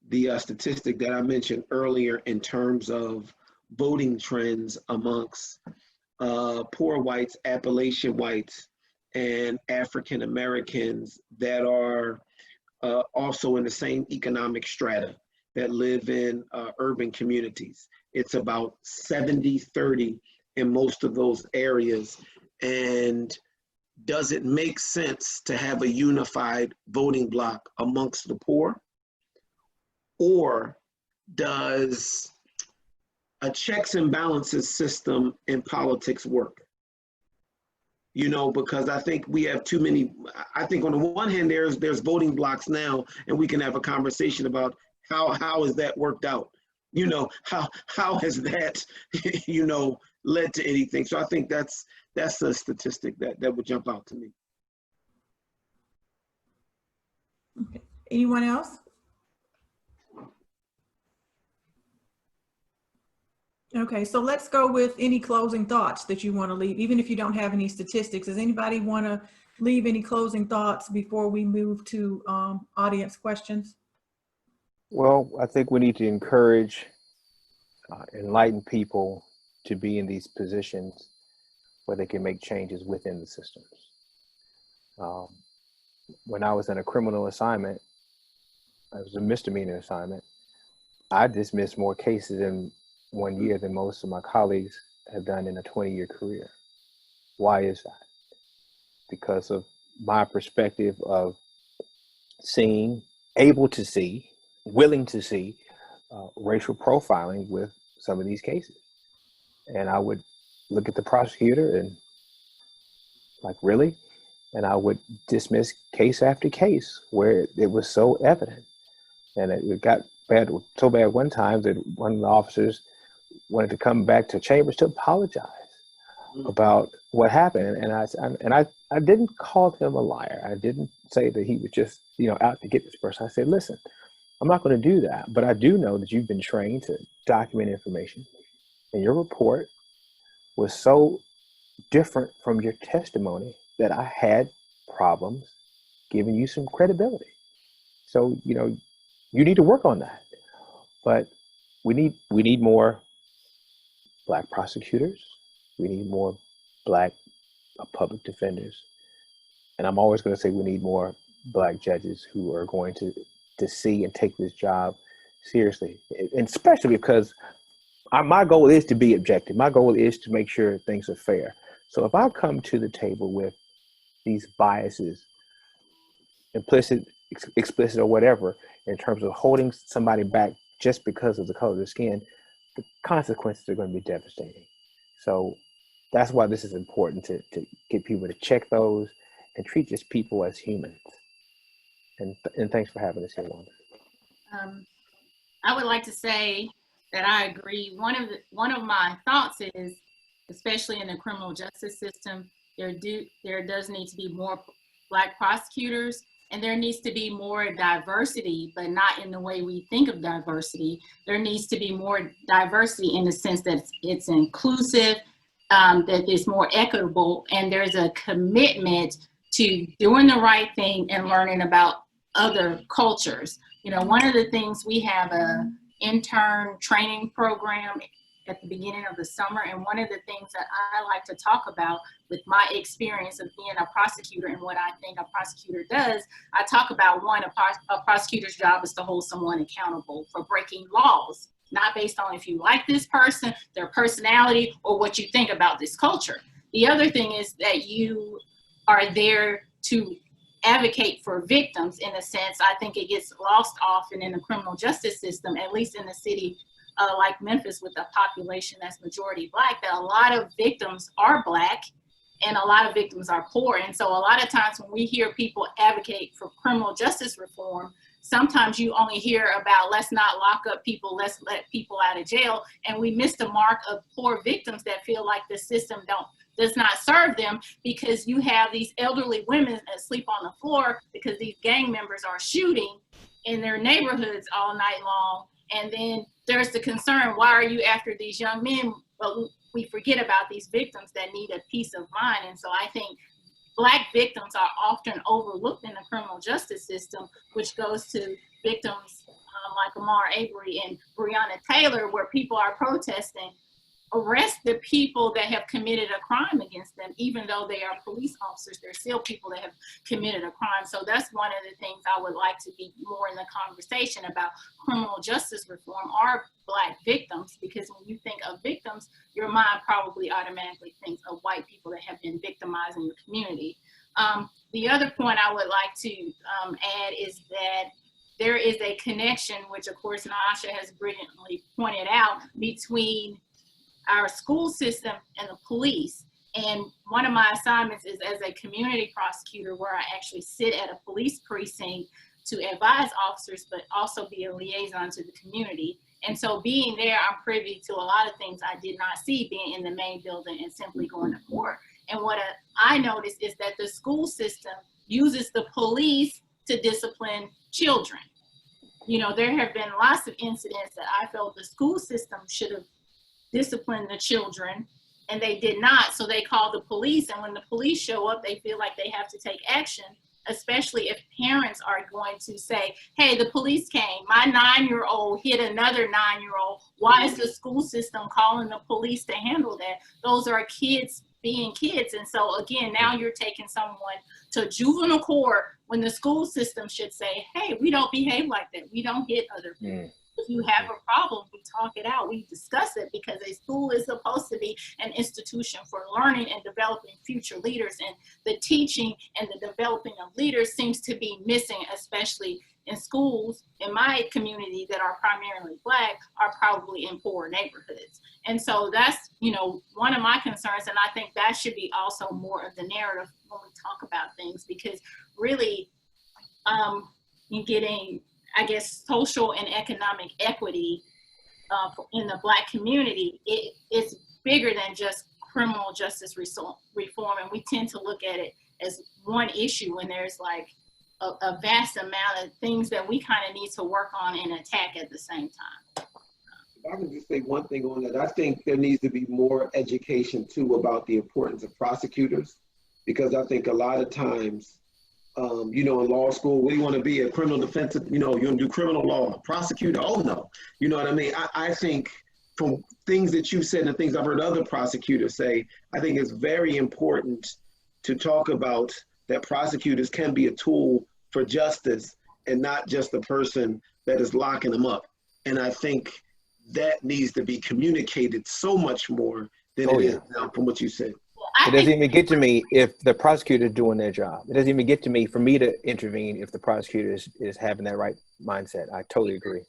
the statistic that I mentioned earlier in terms of voting trends amongst poor whites, Appalachian whites, and African Americans that are also in the same economic strata that live in urban communities. It's about 70-30 in most of those areas. And does it make sense to have a unified voting bloc amongst the poor? Or does a checks and balances system in politics work? You know, because I think we have too many. I think on the one hand, there's voting blocks now, and we can have a conversation about how has that worked out? You know, how has that, you know, led to anything? So I think that's a statistic that would jump out to me. Okay. Anyone else? Okay, so let's go with any closing thoughts that you want to leave, even if you don't have any statistics. Does anybody want to leave any closing thoughts before we move to audience questions? Well, I think we need to encourage enlightened people to be in these positions where they can make changes within the systems. When I was in a criminal assignment, it was a misdemeanor assignment, I dismissed more cases in 1 year than most of my colleagues have done in a 20-year career. Why is that? Because of my perspective of seeing, able to see, willing to see racial profiling with some of these cases. And I would look at the prosecutor and like, really? And I would dismiss case after case where it was so evident. And it got bad, so bad one time that one of the officers wanted to come back to chambers to apologize about what happened. And I didn't call him a liar. I didn't say that he was just, you know, out to get this person. I said, listen, I'm not going to do that, but I do know that you've been trained to document information, and your report was so different from your testimony that I had problems giving you some credibility. So, you know, you need to work on that. But we need more Black prosecutors. We need more Black public defenders. And I'm always going to say we need more Black judges who are going to see and take this job seriously. And especially because my goal is to be objective. My goal is to make sure things are fair. So if I come to the table with these biases, implicit, explicit, or whatever, in terms of holding somebody back just because of the color of their skin, the consequences are going to be devastating. So that's why this is important, to get people to check those and treat just people as humans. And thanks for having us here, Wanda. I would like to say that I agree. One of my thoughts is, especially in the criminal justice system, there does need to be more Black prosecutors, and there needs to be more diversity, but not in the way we think of diversity. There needs to be more diversity in the sense that it's inclusive, that it's more equitable, and there's a commitment to doing the right thing and learning about other cultures. You know, one of the things, we have a intern training program at the beginning of the summer, and one of the things that I like to talk about with my experience of being a prosecutor and what I think a prosecutor does, I talk about, one, a prosecutor's job is to hold someone accountable for breaking laws, not based on if you like this person, their personality, or what you think about this culture. The other thing is that you are there to advocate for victims. In a sense, I think it gets lost often in the criminal justice system, at least in a city like Memphis with a population that's majority Black, that a lot of victims are Black and a lot of victims are poor. And so a lot of times when we hear people advocate for criminal justice reform, sometimes you only hear about, let's not lock up people, let's let people out of jail. And we miss the mark of poor victims that feel like the system does not serve them, because you have these elderly women that sleep on the floor because these gang members are shooting in their neighborhoods all night long. And then there's the concern, why are you after these young men? But we forget about these victims that need a peace of mind. And so I think Black victims are often overlooked in the criminal justice system, which goes to victims like Ahmaud Arbery and Breonna Taylor, where people are protesting, arrest the people that have committed a crime against them. Even though they are police officers, they're still people that have committed a crime. So that's one of the things I would like to be more in the conversation about criminal justice reform, are Black victims, because when you think of victims, your mind probably automatically thinks of white people that have been victimized in the community. The other point I would like to add is that there is a connection, which of course Nyasha has brilliantly pointed out, between our school system and the police. And one of my assignments is as a community prosecutor, where I actually sit at a police precinct to advise officers, but also be a liaison to the community. And so being there, I'm privy to a lot of things I did not see being in the main building and simply going to court. And what I noticed is that the school system uses the police to discipline children. You know, there have been lots of incidents that I felt the school system should have disciplined the children, and they did not. So they call the police, and when the police show up, they feel like they have to take action, especially if parents are going to say, hey, the police came, my 9-year-old hit another 9-year-old. Why is the school system calling the police to handle that? Those are kids being kids. And so again, now you're taking someone to juvenile court when the school system should say, hey, we don't behave like that. We don't hit other people. If you have a problem, we talk it out, we discuss it, because a school is supposed to be an institution for learning and developing future leaders. And the teaching and the developing of leaders seems to be missing, especially in schools in my community that are primarily Black, are probably in poor neighborhoods. And so that's, you know, one of my concerns. And I think that should be also more of the narrative when we talk about things, because really in getting, I guess, social and economic equity in the Black community, it's bigger than just criminal justice reform. And we tend to look at it as one issue when there's like a vast amount of things that we kind of need to work on and attack at the same time. If I can just say one thing on that, I think there needs to be more education too about the importance of prosecutors, because I think a lot of times, you know, in law school, what do you want to be? A criminal defensive, you know, you want to do criminal law, prosecutor? Oh no, you know what I mean? I think from things that you said and the things I've heard other prosecutors say, I think it's very important to talk about that prosecutors can be a tool for justice and not just the person that is locking them up. And I think that needs to be communicated so much more than it is now, from what you said. It doesn't even get to me if the prosecutor is doing their job. It doesn't even get to me for me to intervene if the prosecutor is having that right mindset. I totally agree.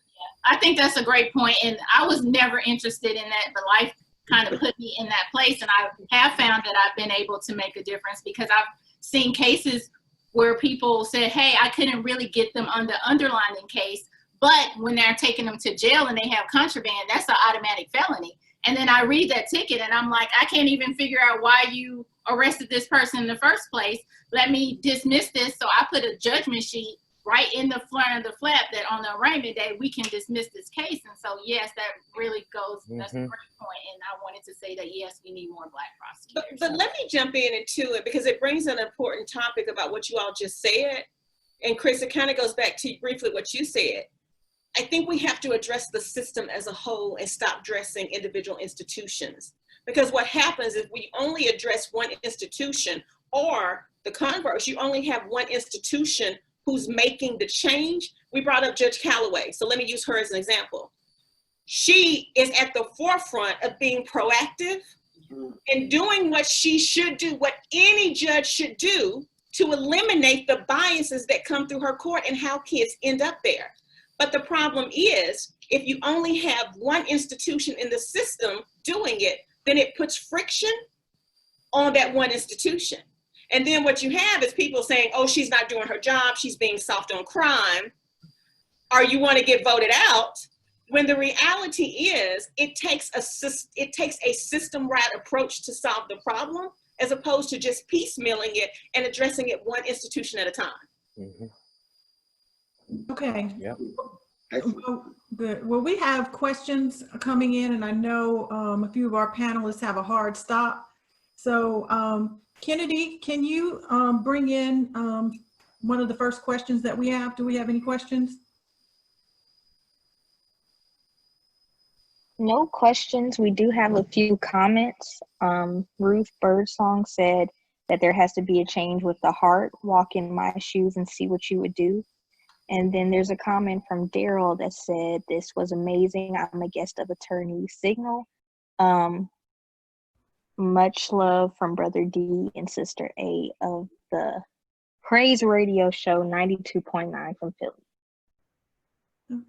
I think that's a great point. And I was never interested in that, but life kind of put me in that place. And I have found that I've been able to make a difference, because I've seen cases where people said, hey, I couldn't really get them on the underlying case, But when they're taking them to jail and they have contraband, that's an automatic felony. And then I read that ticket and I'm like, I can't even figure out why you arrested this person in the first place. Let me dismiss this. So I put a judgment sheet right in the front of the flap that on the arraignment day, we can dismiss this case. And so, yes, that really goes, that's a great point. And I wanted to say that, yes, we need more Black prosecutors. But let me jump into it because it brings an important topic about what you all just said. And Chris, it kind of goes back to briefly what you said. I think we have to address the system as a whole and stop addressing individual institutions. Because what happens is we only address one institution, or the converse, you only have one institution who's making the change. We brought up Judge Calloway, so let me use her as an example. She is at the forefront of being proactive and doing what she should do, what any judge should do to eliminate the biases that come through her court and how kids end up there. But the problem is, if you only have one institution in the system doing it, then it puts friction on that one institution. And then what you have is people saying, oh, she's not doing her job, she's being soft on crime, or you want to get voted out, when the reality is it takes a system-wide approach to solve the problem, as opposed to just piecemealing it and addressing it one institution at a time. Mm-hmm. Okay. Yep. Well, good. Well, we have questions coming in, and I know a few of our panelists have a hard stop. So Kennedy, can you bring in one of the first questions that we have? Do we have any questions? No questions. We do have a few comments. Ruth Byrdsong said that there has to be a change with the heart. Walk in my shoes and see what you would do. And then there's a comment from Daryl that said, this was amazing. I'm a guest of attorney Signil. Much love from Brother D and Sister A of the Praise Radio Show 92.9 from Philly.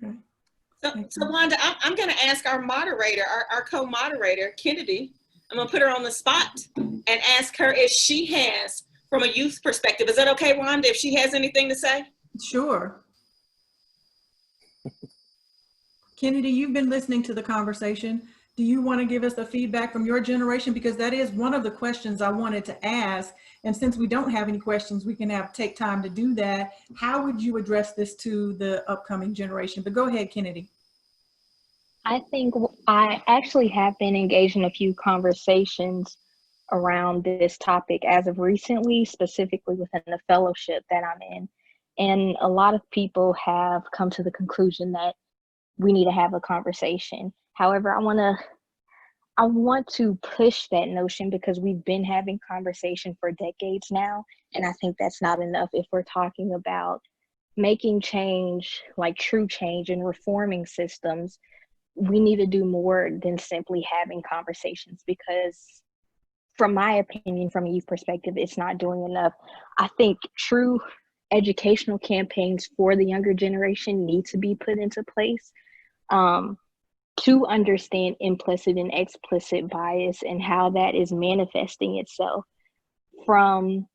Okay. So Wanda, I'm going to ask our moderator, our co-moderator, Kennedy, I'm going to put her on the spot and ask her if she has, from a youth perspective, is that okay, Wanda, if she has anything to say? Sure. Kennedy, you've been listening to the conversation. Do you want to give us the feedback from your generation? Because that is one of the questions I wanted to ask. And since we don't have any questions, we can take time to do that. How would you address this to the upcoming generation? But go ahead, Kennedy. I think I actually have been engaged in a few conversations around this topic as of recently, specifically within the fellowship that I'm in. And a lot of people have come to the conclusion that we need to have a conversation. However, I want to push that notion because we've been having conversation for decades now. And I think that's not enough if we're talking about making change, like true change and reforming systems. We need to do more than simply having conversations because from my opinion, from a youth perspective, it's not doing enough. I think true educational campaigns for the younger generation need to be put into place to understand implicit and explicit bias and how that is manifesting itself. From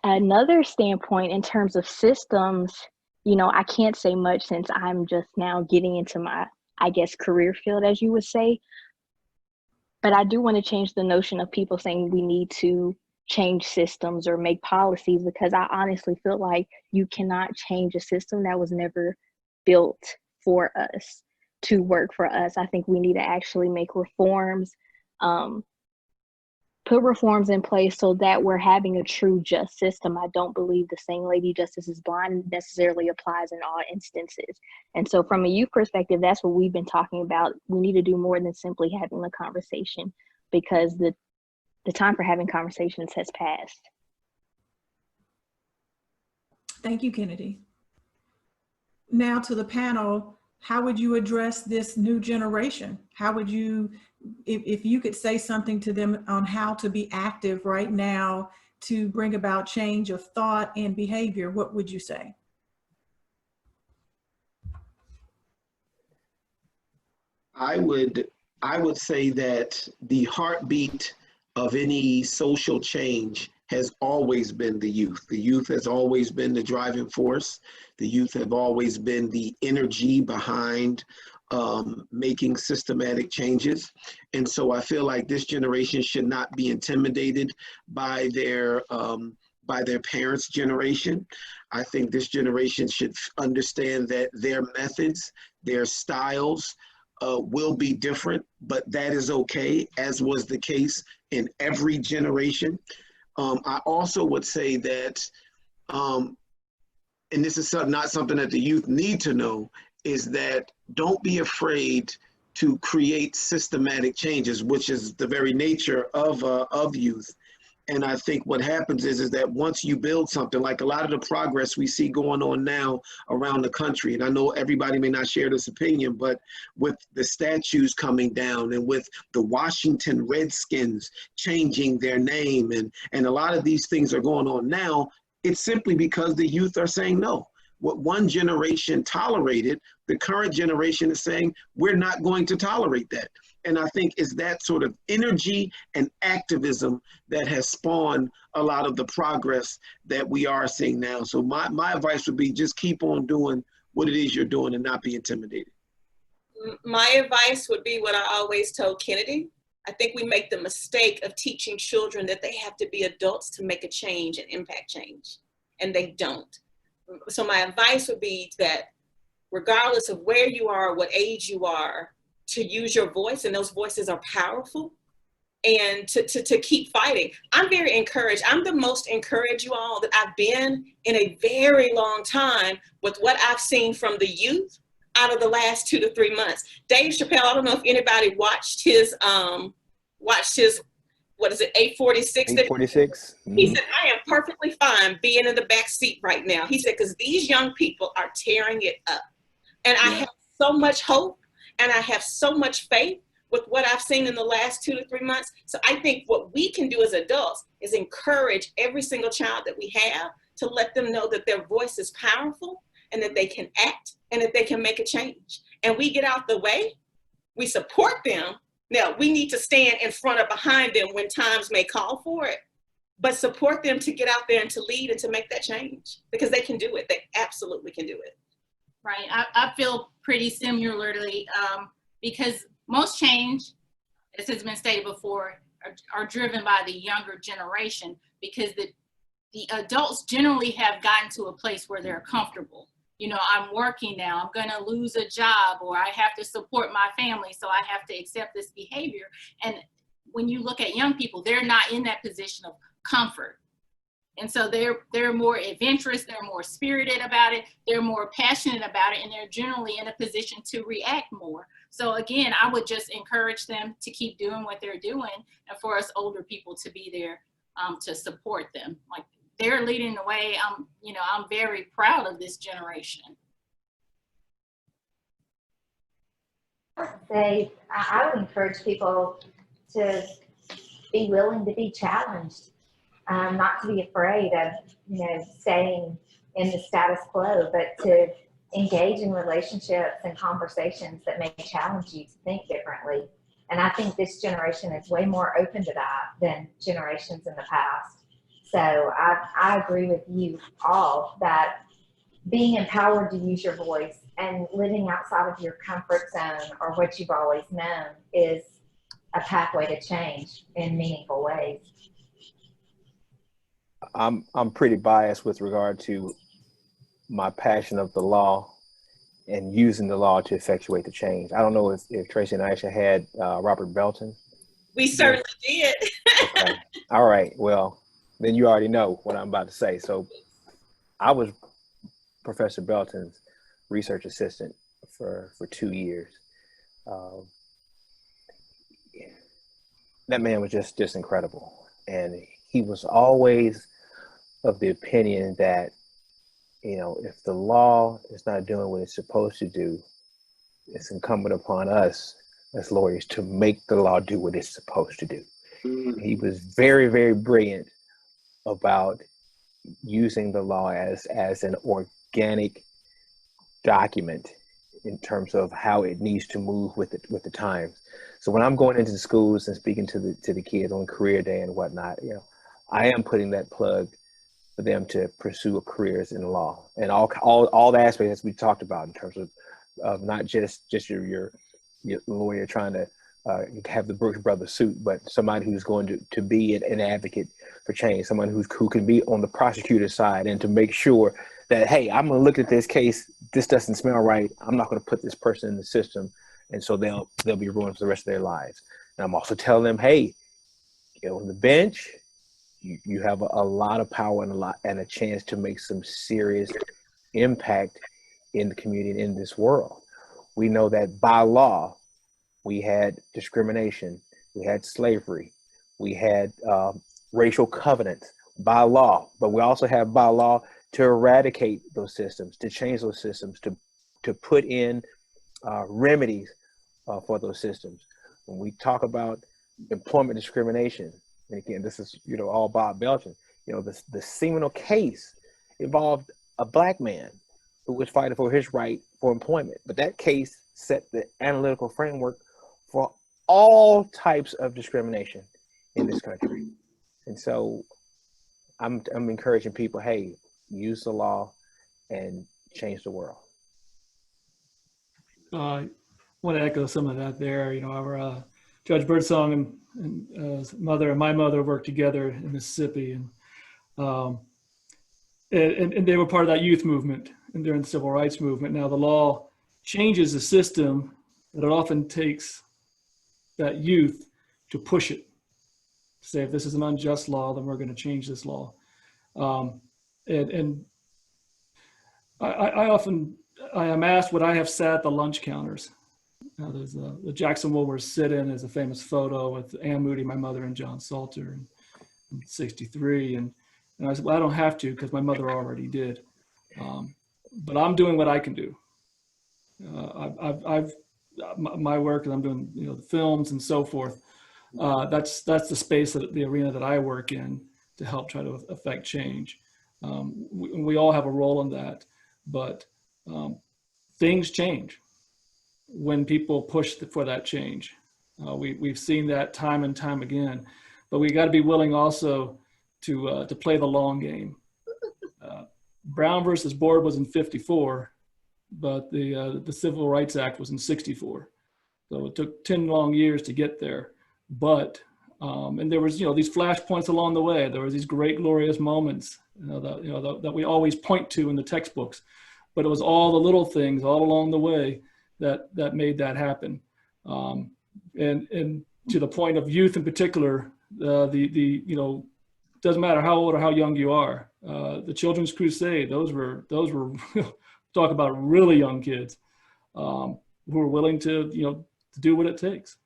another standpoint, in terms of systems, you know, I can't say much since I'm just now getting into my, I guess, career field, as you would say. But I do want to change the notion of people saying we need to change systems or make policies, because I honestly feel like you cannot change a system that was never built for us to work for us. I think we need to actually make reforms, put reforms in place so that we're having a true just system. I don't believe the saying "Lady Justice is blind" necessarily applies in all instances. And so from a youth perspective, that's what we've been talking about. We need to do more than simply having the conversation, because the time for having conversations has passed. Thank you, Kennedy. Now to the panel, how would you address this new generation? How would you, if you could say something to them on how to be active right now to bring about change of thought and behavior, what would you say? I would say that the heartbeat of any social change has always been the youth. The youth has always been the driving force. The youth have always been the energy behind making systematic changes. And so I feel like this generation should not be intimidated by their parents' generation. I think this generation should understand that their methods, their styles will be different, but that is okay, as was the case in every generation. I also would say that, and this is not something that the youth need to know, is that don't be afraid to create systematic changes, which is the very nature of youth. And I think what happens is that once you build something, like a lot of the progress we see going on now around the country, and I know everybody may not share this opinion, but with the statues coming down and with the Washington Redskins changing their name, and a lot of these things are going on now, it's simply because the youth are saying no. What one generation tolerated, the current generation is saying, we're not going to tolerate that. And I think it's that sort of energy and activism that has spawned a lot of the progress that we are seeing now. So my advice would be just keep on doing what it is you're doing and not be intimidated. My advice would be what I always told Kennedy. I think we make the mistake of teaching children that they have to be adults to make a change and impact change, and they don't. So my advice would be that regardless of where you are, what age you are, to use your voice, and those voices are powerful, and to keep fighting. I'm very encouraged. I'm the most encouraged, you all, that I've been in a very long time with what I've seen from the youth out of the last 2 to 3 months. Dave Chappelle, I don't know if anybody watched his, what is it, 846? 846. He said, I am perfectly fine being in the back seat right now. He said, because these young people are tearing it up. And I have so much hope, and I have so much faith with what I've seen in the last 2 to 3 months. So I think what we can do as adults is encourage every single child that we have to let them know that their voice is powerful and that they can act and that they can make a change. And we get out the way, we support them. Now, we need to stand in front or behind them when times may call for it, but support them to get out there and to lead and to make that change, because they can do it. They absolutely can do it. Right. I feel pretty similarly, because most change, as has been stated before, are driven by the younger generation, because the adults generally have gotten to a place where they're comfortable. You know, I'm working now, I'm going to lose a job, or I have to support my family, so I have to accept this behavior. And when you look at young people, they're not in that position of comfort. And so they're more adventurous, they're more spirited about it, they're more passionate about it, and they're generally in a position to react more. So again, I would just encourage them to keep doing what they're doing, and for us older people to be there to support them. Like, they're leading the way. I'm very proud of this generation. I would encourage people to be willing to be challenged, not to be afraid of, staying in the status quo, but to engage in relationships and conversations that may challenge you to think differently. And I think this generation is way more open to that than generations in the past. So I agree with you all that being empowered to use your voice and living outside of your comfort zone or what you've always known is a pathway to change in meaningful ways. I'm pretty biased with regard to my passion of the law and using the law to effectuate the change. I don't know if Tracye and Nyasha had Robert Belton. We certainly did. Okay. All right. Well, then you already know what I'm about to say. So I was Professor Belton's research assistant for 2 years. That man was just incredible. And he was always of the opinion that, if the law is not doing what it's supposed to do, it's incumbent upon us as lawyers to make the law do what it's supposed to do. He was very, very brilliant about using the law as an organic document in terms of how it needs to move with the times. So when I'm going into the schools and speaking to the kids on career day and whatnot, I am putting that plug for them to pursue careers in law and all the aspects as we talked about in terms of not just your lawyer trying to have the Brooks Brothers suit, but somebody who's going to be an advocate for change, someone who can be on the prosecutor's side and to make sure that, hey, I'm going to look at this case. This doesn't smell right. I'm not going to put this person in the system, and so they'll be ruined for the rest of their lives. And I'm also telling them, hey, get on the bench. You have a lot of power and a chance to make some serious impact in the community and in this world. We know that by law, we had discrimination, we had slavery, we had racial covenants by law, but we also have by law to eradicate those systems, to change those systems, to put in remedies for those systems. When we talk about employment discrimination, and again, this is, all Bob Belchin, the seminal case involved a Black man who was fighting for his right for employment. But that case set the analytical framework for all types of discrimination in this country. And so I'm encouraging people, hey, use the law and change the world. I want to echo some of that there. Our Judge Byrdsong and mother and my mother worked together in Mississippi, and they were part of that youth movement and during the civil rights movement. Now the law changes the system, but it often takes that youth to push it, to say if this is an unjust law, then we're going to change this law. And I am asked would I have sat at the lunch counters. Now there's the Jackson Woolworth sit-in is a famous photo with Ann Moody, my mother, and John Salter in '63. And I said, well, I don't have to because my mother already did. But I'm doing what I can do. My work, and I'm doing the films and so forth. That's the space, the arena that I work in to help try to affect change. We all have a role in that, but things change when people push for that change. We've seen that time and time again, but we got to be willing also to play the long game. Brown versus Board was in '54, but the Civil Rights Act was in '64. So it took 10 long years to get there. But, and there was, these flashpoints along the way. There were these great, glorious moments, that we always point to in the textbooks. But it was all the little things all along the way that made that happen. And to the point of youth in particular, doesn't matter how old or how young you are. The Children's Crusade, those were talk about really young kids who are willing to do what it takes.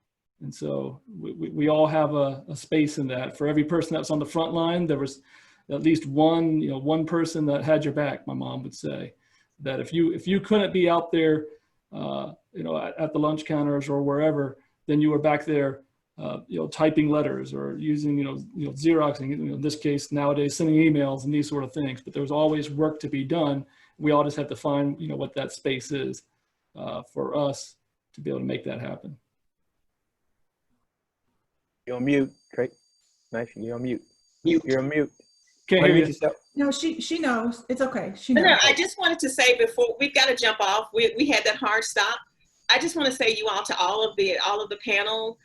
And so we all have a space in that. For every person that's on the front line, there was at least one person that had your back. My mom would say that if you couldn't be out there, at the lunch counters or wherever, then you were back there, typing letters or using, Xeroxing, in this case nowadays, sending emails and these sort of things. But there's always work to be done. We all just have to find, what that space is for us to be able to make that happen. You're on mute, Tracye. Nice, you're on mute. You're on mute. Can't hear you. Yourself. No, she knows. It's okay. She knows. No, I just wanted to say before we've got to jump off. We had that hard stop. I just want to say to all of the panel,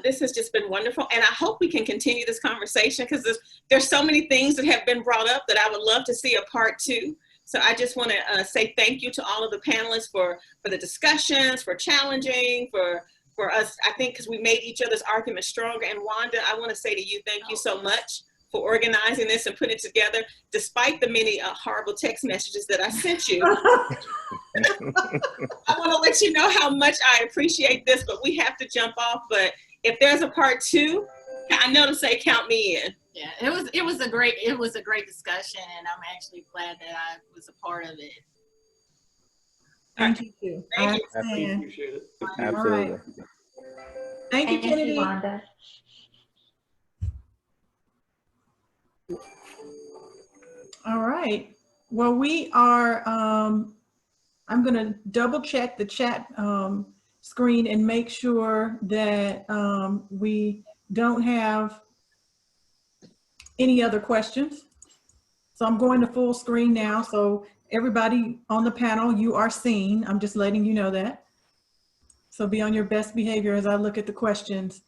this has just been wonderful, and I hope we can continue this conversation because there's so many things that have been brought up that I would love to see a part 2. So I just want to say thank you to all of the panelists for the discussions, for challenging, for us, I think, because we made each other's arguments stronger. And Wanda, I want to say to you, thank you so much for organizing this and putting it together, despite the many horrible text messages that I sent you. I want to let you know how much I appreciate this, but we have to jump off. But if there's a part 2, I know to say count me in. Yeah, it was a great discussion, and I'm actually glad that I was a part of it. Thank you too. Thank you. I appreciate it. Absolutely. Right. Thank you, Kennedy. Wanda. All right. Well, we are, I'm going to double check the chat screen and make sure that we don't have Any other questions? So I'm going to full screen now. So everybody on the panel, you are seen. I'm just letting you know that. So be on your best behavior as I look at the questions.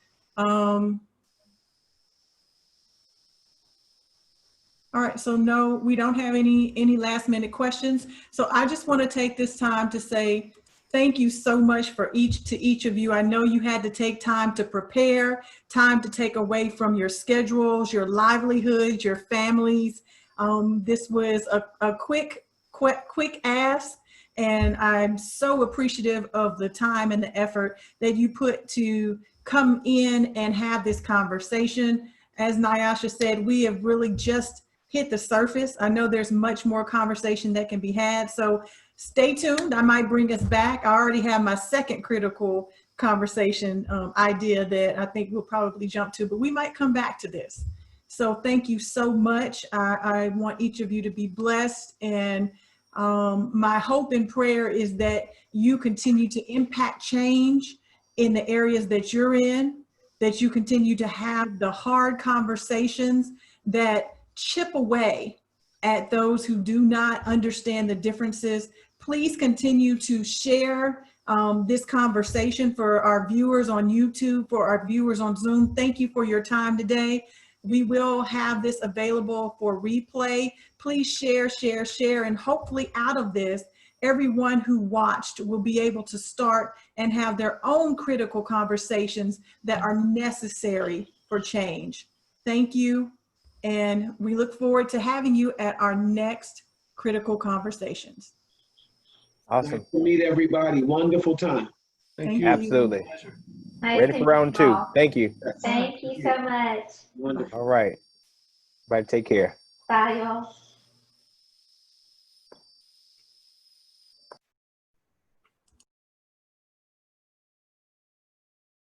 All right, so no, we don't have any last minute questions. So I just want to take this time to say thank you so much to each of you. I know you had to take time to prepare, time to take away from your schedules, your livelihoods, your families. This was a quick ask, and I'm so appreciative of the time and the effort that you put to come in and have this conversation. As Nyasha said, we have really just hit the surface. I know there's much more conversation that can be had. So stay tuned. I might bring us back. I already have my second critical conversation idea that I think we'll probably jump to, but we might come back to this. So thank you so much. I want each of you to be blessed. And my hope and prayer is that you continue to impact change in the areas that you're in, that you continue to have the hard conversations that chip away at those who do not understand the differences. Please continue to share this conversation for our viewers on YouTube, for our viewers on Zoom. Thank you for your time today. We will have this available for replay. Please share, share, share, and hopefully out of this, everyone who watched will be able to start and have their own critical conversations that are necessary for change. Thank you. And we look forward to having you at our next critical conversations. Awesome. Nice to meet everybody. Wonderful time. Thank you. Absolutely. Nice Ready to for round meet you 2. all. Thank you. Thank you so much. Wonderful. All right. Bye. Take care. Bye, y'all.